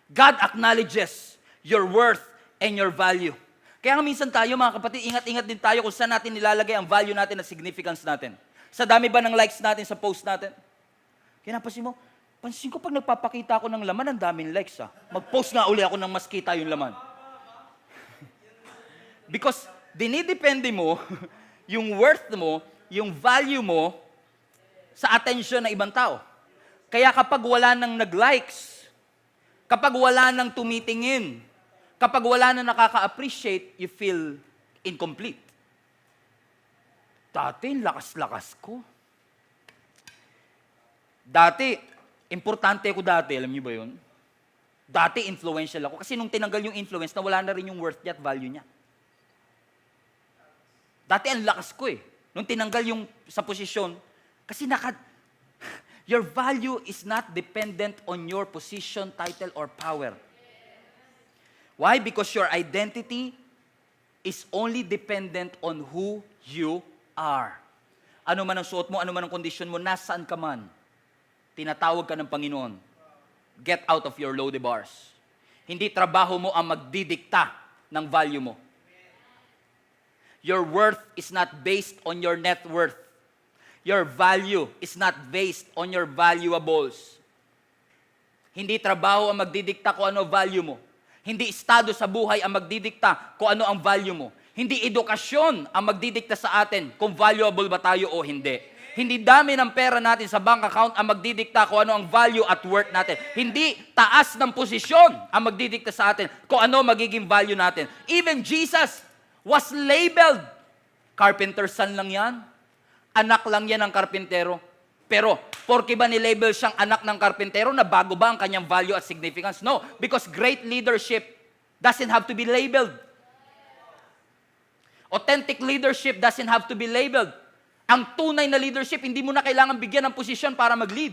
God acknowledges your worth and your value. Kaya nga minsan tayo, mga kapatid, ingat-ingat din tayo kung saan natin nilalagay ang value natin at significance natin. Sa dami ba ng likes natin sa post natin? Kaya napansin mo, pansin ko pag nagpapakita ako ng laman, ang daming likes. Mag-post nga uli ako ng mas kita yung laman. Because dinidepende mo, yung worth mo, yung value mo, sa attention ng ibang tao. Kaya kapag wala nang nag-likes, kapag wala nang tumitingin, kapag wala nang nakaka-appreciate, you feel incomplete. Dati, lakas-lakas ko. Dati, importante ako dati, alam niyo ba yun? Dati, influential ako. Kasi nung tinanggal yung influence, nawala na rin yung worth niya at value niya. Dati, ang lakas ko eh. Nung tinanggal yung sa posisyon, kasi your value is not dependent on your position, title, or power. Why? Because your identity is only dependent on who you are. Ano man ang suot mo, ano man ang kondisyon mo, nasaan ka man, tinatawag ka ng Panginoon. Get out of your Lodebars. Hindi trabaho mo ang magdidikta ng value mo. Your worth is not based on your net worth. Your value is not based on your valuables. Hindi trabaho ang magdidikta kung ano value mo. Hindi estado sa buhay ang magdidikta kung ano ang value mo. Hindi edukasyon ang magdidikta sa atin kung valuable ba tayo o hindi. Hindi dami ng pera natin sa bank account ang magdidikta kung ano ang value at worth natin. Hindi taas ng posisyon ang magdidikta sa atin kung ano magiging value natin. Even Jesus was labeled. Carpenter's son lang yan. Anak lang yan ng karpintero. Pero, porke ba ni-label siyang anak ng karpintero, na bago ba ang kanyang value at significance? No, because great leadership doesn't have to be labeled. Authentic leadership doesn't have to be labeled. Ang tunay na leadership, hindi mo na kailangan bigyan ng posisyon para mag-lead.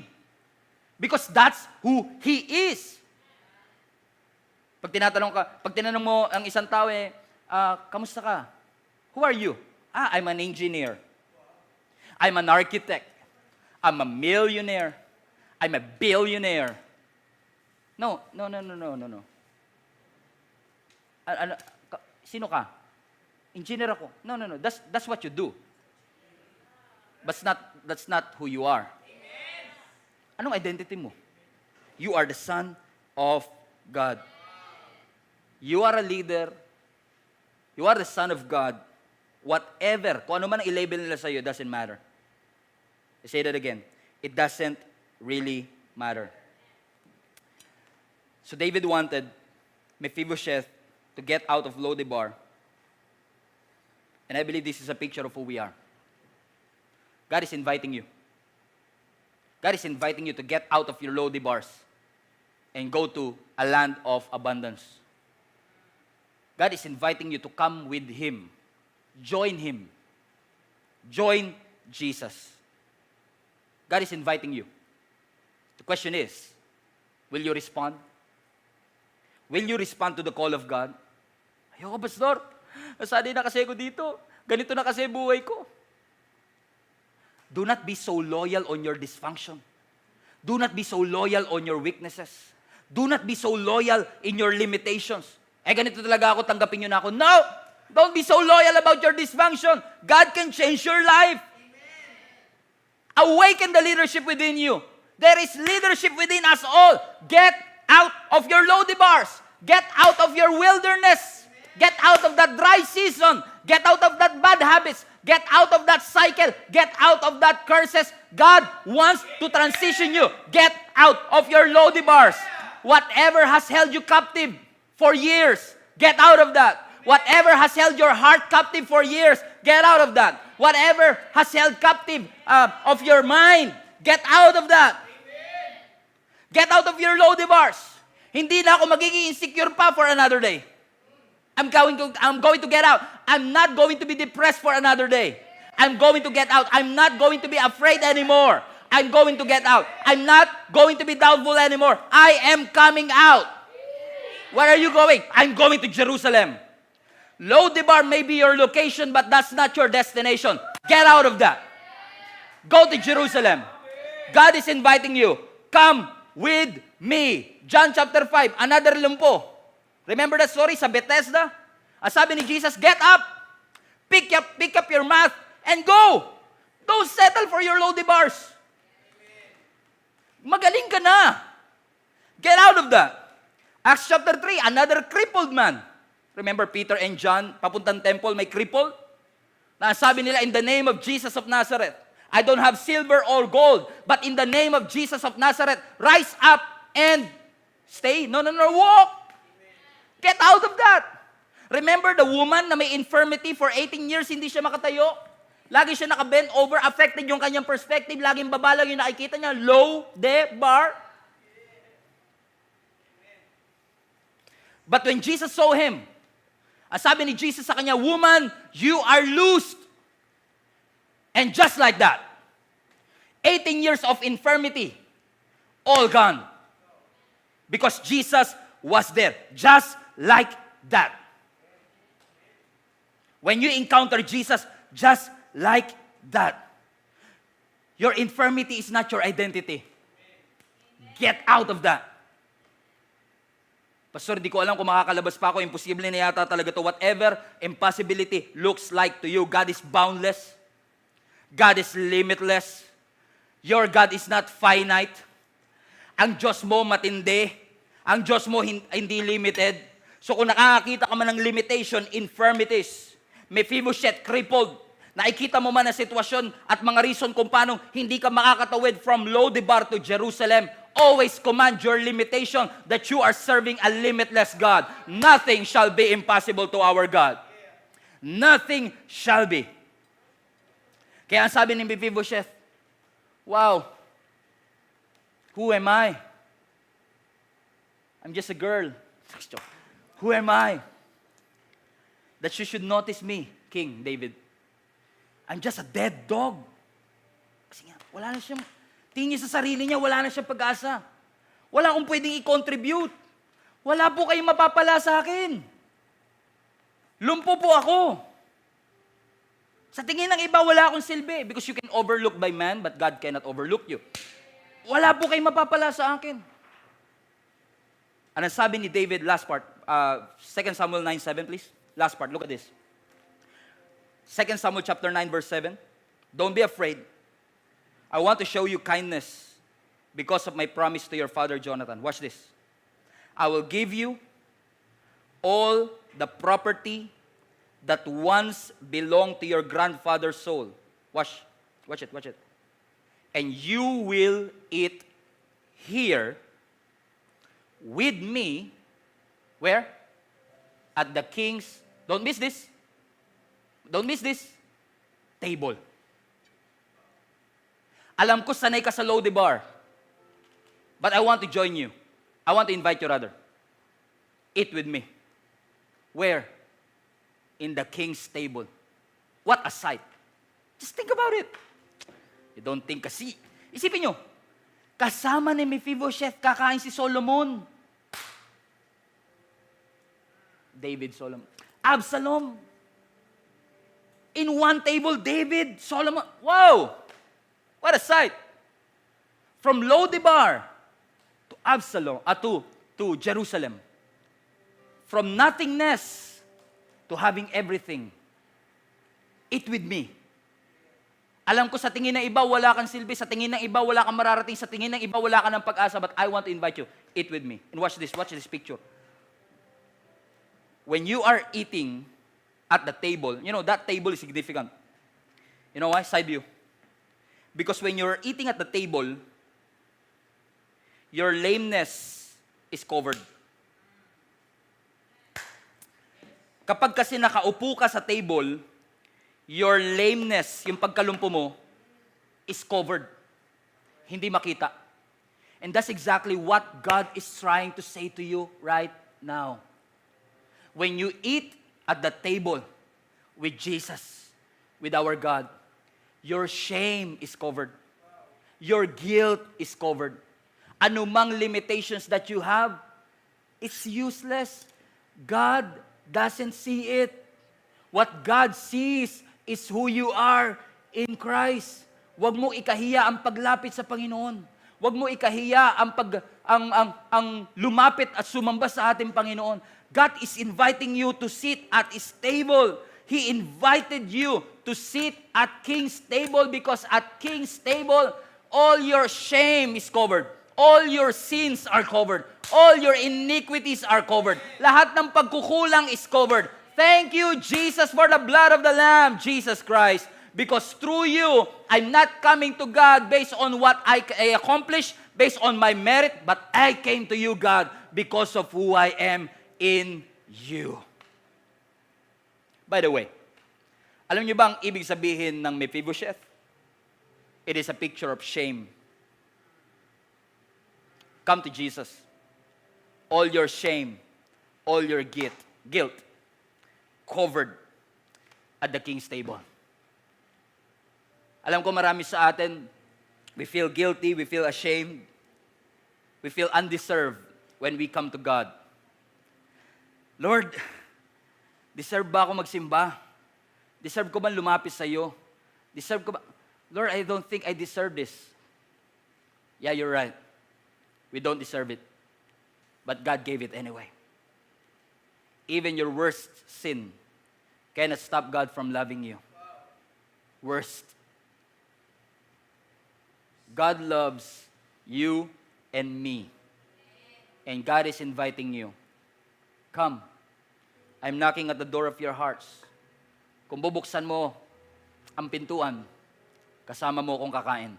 Because that's who he is. Pag tinanong mo ang isang tao kamusta ka? Who are you? I'm an engineer. I'm an architect. I'm a millionaire. I'm a billionaire. No. Sino ka? Engineer ako. No. That's what you do. But that's not who you are. Anong identity mo? You are the son of God. You are a leader. You are the son of God. Whatever, kung ano man ang i-label nila sa'yo, doesn't matter. I say that again. It doesn't really matter. So David wanted Mephibosheth to get out of Lodebar. And I believe this is a picture of who we are. God is inviting you. God is inviting you to get out of your Lodebars and go to a land of abundance. God is inviting you to come with Him. Join Him. Join Jesus. God is inviting you. The question is, will you respond? Will you respond to the call of God? Ayoko, Pastor. Nasanay na kasi ako dito. Ganito na kasi buhay ko. Do not be so loyal on your dysfunction. Do not be so loyal on your weaknesses. Do not be so loyal in your limitations. Ganito talaga ako, tanggapin nyo na ako. No! Don't be so loyal about your dysfunction. God can change your life. Awaken the leadership within you. There is leadership within us all. Get out of your Lodebars. Get out of your wilderness. Get out of that dry season. Get out of that bad habits. Get out of that cycle. Get out of that curses. God wants to transition you. Get out of your Lodebars. Whatever has held you captive for years, get out of that. Whatever has held your heart captive for years, get out of that. Whatever has held captive of your mind, get out of that. Get out of your Lodebars. Hindi na ako magiging insecure pa for another day. I'm going to get out. I'm not going to be depressed for another day. I'm going to get out. I'm not going to be afraid anymore. I'm going to get out. I'm not going to be doubtful anymore. I am coming out. Where are you going? I'm going to Jerusalem. Lodebar may be your location, but that's not your destination. Get out of that. Go to Jerusalem. God is inviting you. Come with me. John chapter 5, another lumpo. Remember that story sa Bethesda? Sabi ni Jesus, get up, pick up your mat, and go. Don't settle for your Lodebars. Magaling ka na. Get out of that. Acts chapter 3, another crippled man. Remember Peter and John, papuntang temple, may crippled? Sabi nila, in the name of Jesus of Nazareth, I don't have silver or gold, but in the name of Jesus of Nazareth, rise up and stay. No, walk. Get out of that. Remember the woman na may infirmity for 18 years, hindi siya makatayo? Lagi siya nakabend over, affected yung kanyang perspective, laging baba lang yung nakikita niya, Lodebar. But when Jesus saw him, sabi ni Jesus sa kanya, woman, you are loosed. And just like that, 18 years of infirmity, all gone. Because Jesus was there, just like that. When you encounter Jesus, just like that. Your infirmity is not your identity. Get out of that. Pastor, di ko alam kung makakalabas pa ako. Imposible na yata talaga to. Whatever impossibility looks like to you, God is boundless. God is limitless. Your God is not finite. Ang Diyos mo matindi. Ang Diyos mo hindi limited. So kung nakakakita ka man ng limitation, infirmities, Mephibosheth crippled, nakikita mo man ang sitwasyon at mga reason kung paano hindi ka makakatawid from Lodebar to Jerusalem, always command your limitation that you are serving a limitless God. Nothing shall be impossible to our God. Nothing shall be. Kaya ang sabi ni Mephibosheth, wow, who am I? I'm just a girl. Who am I? That you should notice me. King David. I'm just a dead dog. Kasi nga, wala na siyang, tingin niya sa sarili niya, wala na siyang pag-asa. Wala akong pwedeng i-contribute. Wala po kayong mapapala sa akin. Lumpo po ako. Sa tingin ng iba, wala akong silbi. Because you can overlook by man, but God cannot overlook you. Wala po kayong mapapala sa akin. Ano sabi ni David, last part, 2 Samuel 9:7, please. Last part, look at this. 2 Samuel chapter 9, verse 7. Don't be afraid. I want to show you kindness because of my promise to your father Jonathan. Watch this. I will give you all the property that once belonged to your grandfather's soul. Watch it. And you will eat here with me, where? At the king's, don't miss this, table. Alam ko sanay ka sa Lo-debar, but I want to join you. I want to invite you rather. Eat with me. Where? In the king's table. What a sight. Just think about it. You don't think kasi. Isipin nyo, kasama ni Mephibosheth, kakain si Solomon. David, Solomon. Absalom. In one table, David, Solomon. Wow! What a sight. From Lo-debar to Absalom, to Jerusalem. From nothingness to having everything. Eat with me. Alam ko sa tingin ng iba, wala kang silbi. Sa tingin ng iba, wala kang mararating. Sa tingin ng iba, wala ka ng pag-asa. But I want to invite you. Eat with me. And watch this picture. When you are eating at the table, you know, that table is significant. You know why? Side view. Because when you're eating at the table, your lameness is covered. Kapag kasi nakaupo ka sa table, your lameness, yung pagkalumpo mo, is covered. Hindi makita. And that's exactly what God is trying to say to you right now. When you eat at the table with Jesus, with our God, your shame is covered. Your guilt is covered. Anumang limitations that you have, it's useless. God doesn't see it. What God sees is who you are in Christ. Huwag mo ikahiya ang paglapit sa Panginoon. Huwag mo ikahiya ang lumapit at sumamba sa ating Panginoon. God is inviting you to sit at His table. He invited you to sit at King's table because at King's table, all your shame is covered. All your sins are covered. All your iniquities are covered. Lahat ng pagkukulang is covered. Thank you, Jesus, for the blood of the Lamb, Jesus Christ. Because through you, I'm not coming to God based on what I accomplished, based on my merit, but I came to you, God, because of who I am in you. By the way, alam niyo ba ang ibig sabihin ng Mephibosheth? It is a picture of shame. Come to Jesus. All your shame, all your guilt, covered at the King's table. Alam ko marami sa atin, we feel guilty, we feel ashamed, we feel undeserved when we come to God. Lord, deserve ba ako magsimba? Deserve ko ba lumapit sa iyo? Deserve ko ba? Lord, I don't think I deserve this. Yeah, you're right. We don't deserve it. But God gave it anyway. Even your worst sin cannot stop God from loving you. Worst. God loves you and me. And God is inviting you. Come. I'm knocking at the door of your hearts. Kung bubuksan mo ang pintuan, kasama mo akong kakain.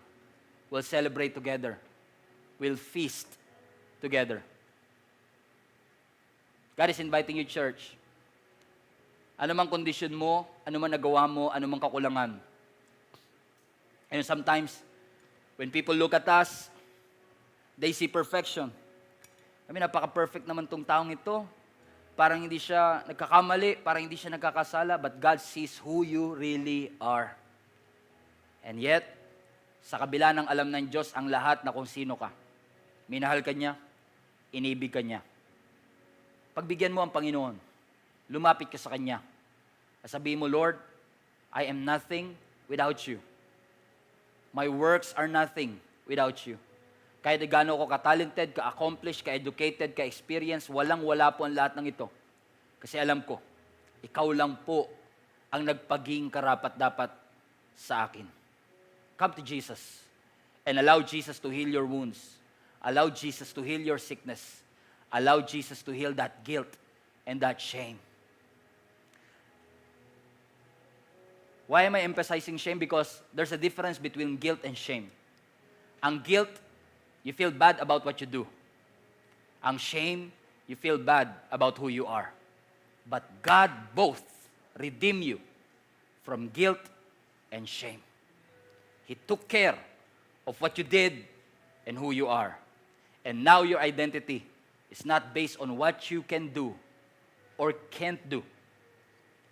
We'll celebrate together. We'll feast together. God is inviting you, church. Ano mang kondisyon mo, ano man nagawa mo, ano mang kakulangan. And sometimes, when people look at us, they see perfection. I mean, napaka-perfect naman tong taong ito. parang hindi siya nagkakamali, parang hindi siya nagkakasala, but God sees who you really are. And yet, sa kabila ng alam ng Diyos ang lahat na kung sino ka, minahal ka niya, inibig ka niya. Pagbigyan mo ang Panginoon, lumapit ka sa Kanya. Sabihin mo, Lord, I am nothing without you. My works are nothing without you. Kahit gaano ako ka-talented, ka-accomplished, ka-educated, ka-experience, walang-wala po ang lahat ng ito. Kasi alam ko, ikaw lang po ang nagpaging karapat-dapat sa akin. Come to Jesus and allow Jesus to heal your wounds. Allow Jesus to heal your sickness. Allow Jesus to heal that guilt and that shame. Why am I emphasizing shame? Because there's a difference between guilt and shame. Ang guilt, you feel bad about what you do. Ang shame, you feel bad about who you are. But God both redeem you from guilt and shame. He took care of what you did and who you are. And now your identity is not based on what you can do or can't do.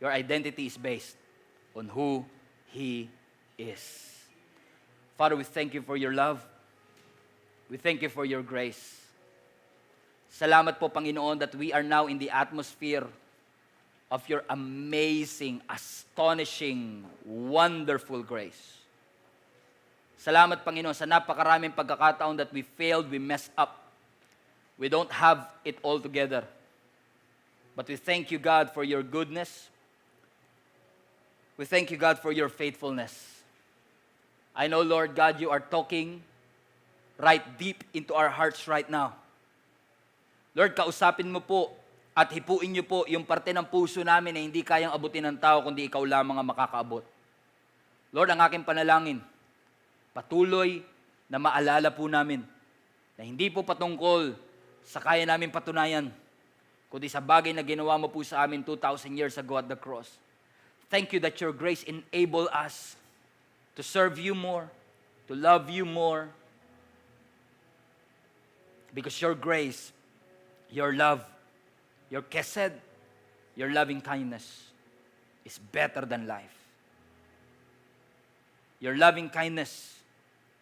Your identity is based on who He is. Father, we thank you for your love. We thank you for your grace. Salamat po, Panginoon, that we are now in the atmosphere of your amazing, astonishing, wonderful grace. Salamat, Panginoon, sa napakaraming pagkakataon that we failed, we messed up. We don't have it all together. But we thank you, God, for your goodness. We thank you, God, for your faithfulness. I know, Lord God, you are talking right deep into our hearts right now. Lord, kausapin mo po at hipuin niyo po yung parte ng puso namin na hindi kayang abutin ng tao kundi ikaw lamang ang makakaabot. Lord, ang aking panalangin, patuloy na maalala po namin na hindi po patungkol sa kaya namin patunayan, kundi sa bagay na ginawa mo po sa amin 2,000 years ago at the cross. Thank you that your grace enable us to serve you more, to love you more, because your grace, your love, your kesed, your loving kindness is better than life. Your loving kindness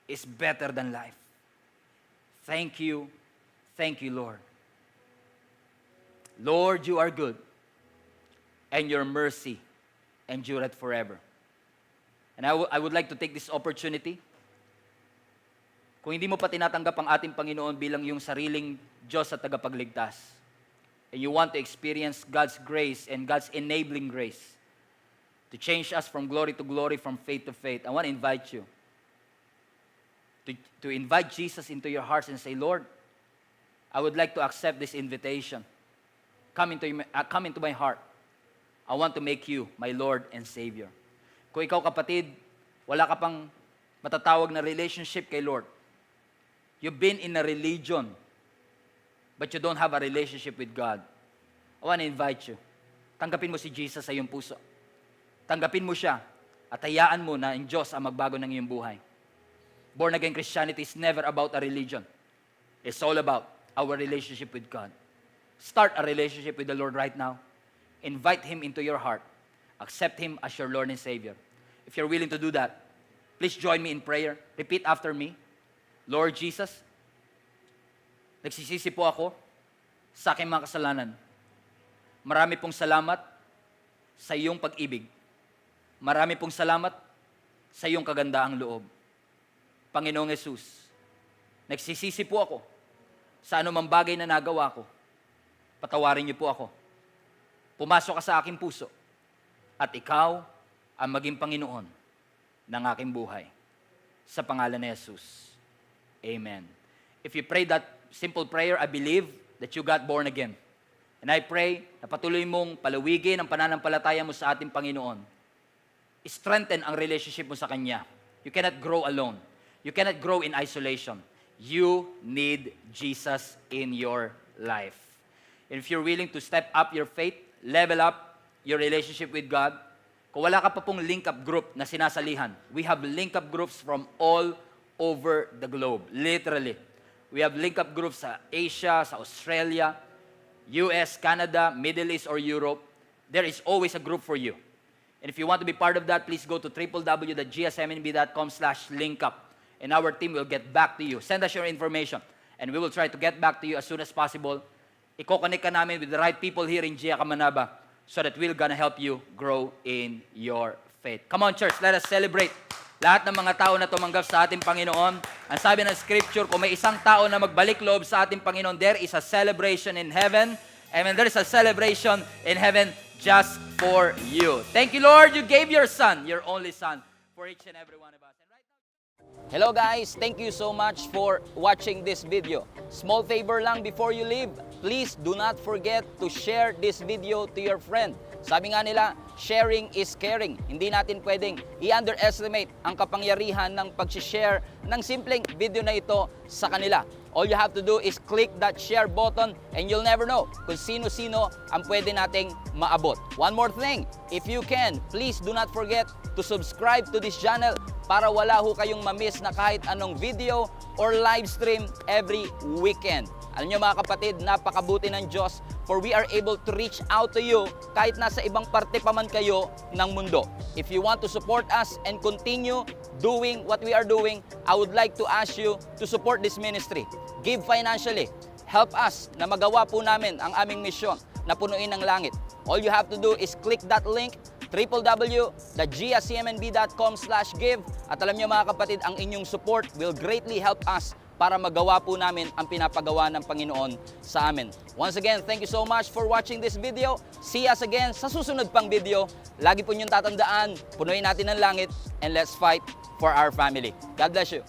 is better than life. Thank you, Lord. Lord, you are good, and your mercy endureth forever. And I would like to take this opportunity. Kung hindi mo pa tinatanggap ang ating Panginoon bilang yung sariling Diyos at tagapagligtas, and you want to experience God's grace and God's enabling grace to change us from glory to glory, from faith to faith, I want to invite you to invite Jesus into your hearts and say, Lord, I would like to accept this invitation. Come into my heart. I want to make you my Lord and Savior. Kung ikaw, kapatid, wala ka pang matatawag na relationship kay Lord. You've been in a religion, but you don't have a relationship with God. I want to invite you. Tanggapin mo si Jesus sa iyong puso. Tanggapin mo siya at hayaan mo na ang Diyos ang magbago ng iyong buhay. Born-again Christianity is never about a religion. It's all about our relationship with God. Start a relationship with the Lord right now. Invite Him into your heart. Accept Him as your Lord and Savior. If you're willing to do that, please join me in prayer. Repeat after me. Lord Jesus, nagsisisi po ako sa aking mga kasalanan. Marami pong salamat sa iyong pag-ibig. Marami pong salamat sa iyong kagandaang loob. Panginoong Yesus, nagsisisi po ako sa anumang bagay na nagawa ko. Patawarin niyo po ako. Pumasok ka sa aking puso at ikaw ang maging Panginoon ng aking buhay. Sa pangalan ni Jesus. Amen. If you pray that simple prayer, I believe that you got born again. And I pray na patuloy mong palawigin ang pananampalataya mo sa ating Panginoon. Strengthen ang relationship mo sa Kanya. You cannot grow alone. You cannot grow in isolation. You need Jesus in your life. And if you're willing to step up your faith, level up your relationship with God, kung wala ka pa pong link-up group na sinasalihan, we have link-up groups from all over the globe. Literally. We have link-up groups sa Asia, sa Australia, US, Canada, Middle East, or Europe, there is always a group for you. And if you want to be part of that, please go to www.gsmnb.com/linkup. And our team will get back to you. Send us your information. And we will try to get back to you as soon as possible. Iko-connect ka namin with the right people here in Gia Kamanaba so that we're gonna help you grow in your faith. Come on, church, let us celebrate. Lahat ng mga tao na tumanggap sa ating Panginoon. Ang sabi ng Scripture, kung may isang tao na magbalik loob sa ating Panginoon, there is a celebration in heaven. Amen. There is a celebration in heaven just for you. Thank you, Lord. You gave your Son, your only Son, for each and every one of us. And right now... Hello guys, thank you so much for watching this video. Small favor lang before you leave, please do not forget to share this video to your friend. Sabi nga nila, sharing is caring. Hindi natin pwedeng i-underestimate ang kapangyarihan ng pag-share ng simpleng video na ito sa kanila. All you have to do is click that share button and you'll never know kung sino-sino ang pwede nating maabot. One more thing, if you can, please do not forget to subscribe to this channel para wala ho kayong ma-miss na kahit anong video or live stream every weekend. Alam nyo mga kapatid, napakabuti ng Diyos for we are able to reach out to you kahit nasa ibang parte pa man kayo ng mundo. If you want to support us and continue doing what we are doing, I would like to ask you to support this ministry. Give financially. Help us na magawa po namin ang aming misyon na punuin ang langit. All you have to do is click that link, www.giacmnb.com/give. At alam niyo mga kapatid, ang inyong support will greatly help us para magawa po namin ang pinapagawa ng Panginoon sa amin. Once again, thank you so much for watching this video. See us again sa susunod pang video. Lagi po niyong tatandaan, punuin natin ang langit and let's fight for our family. God bless you.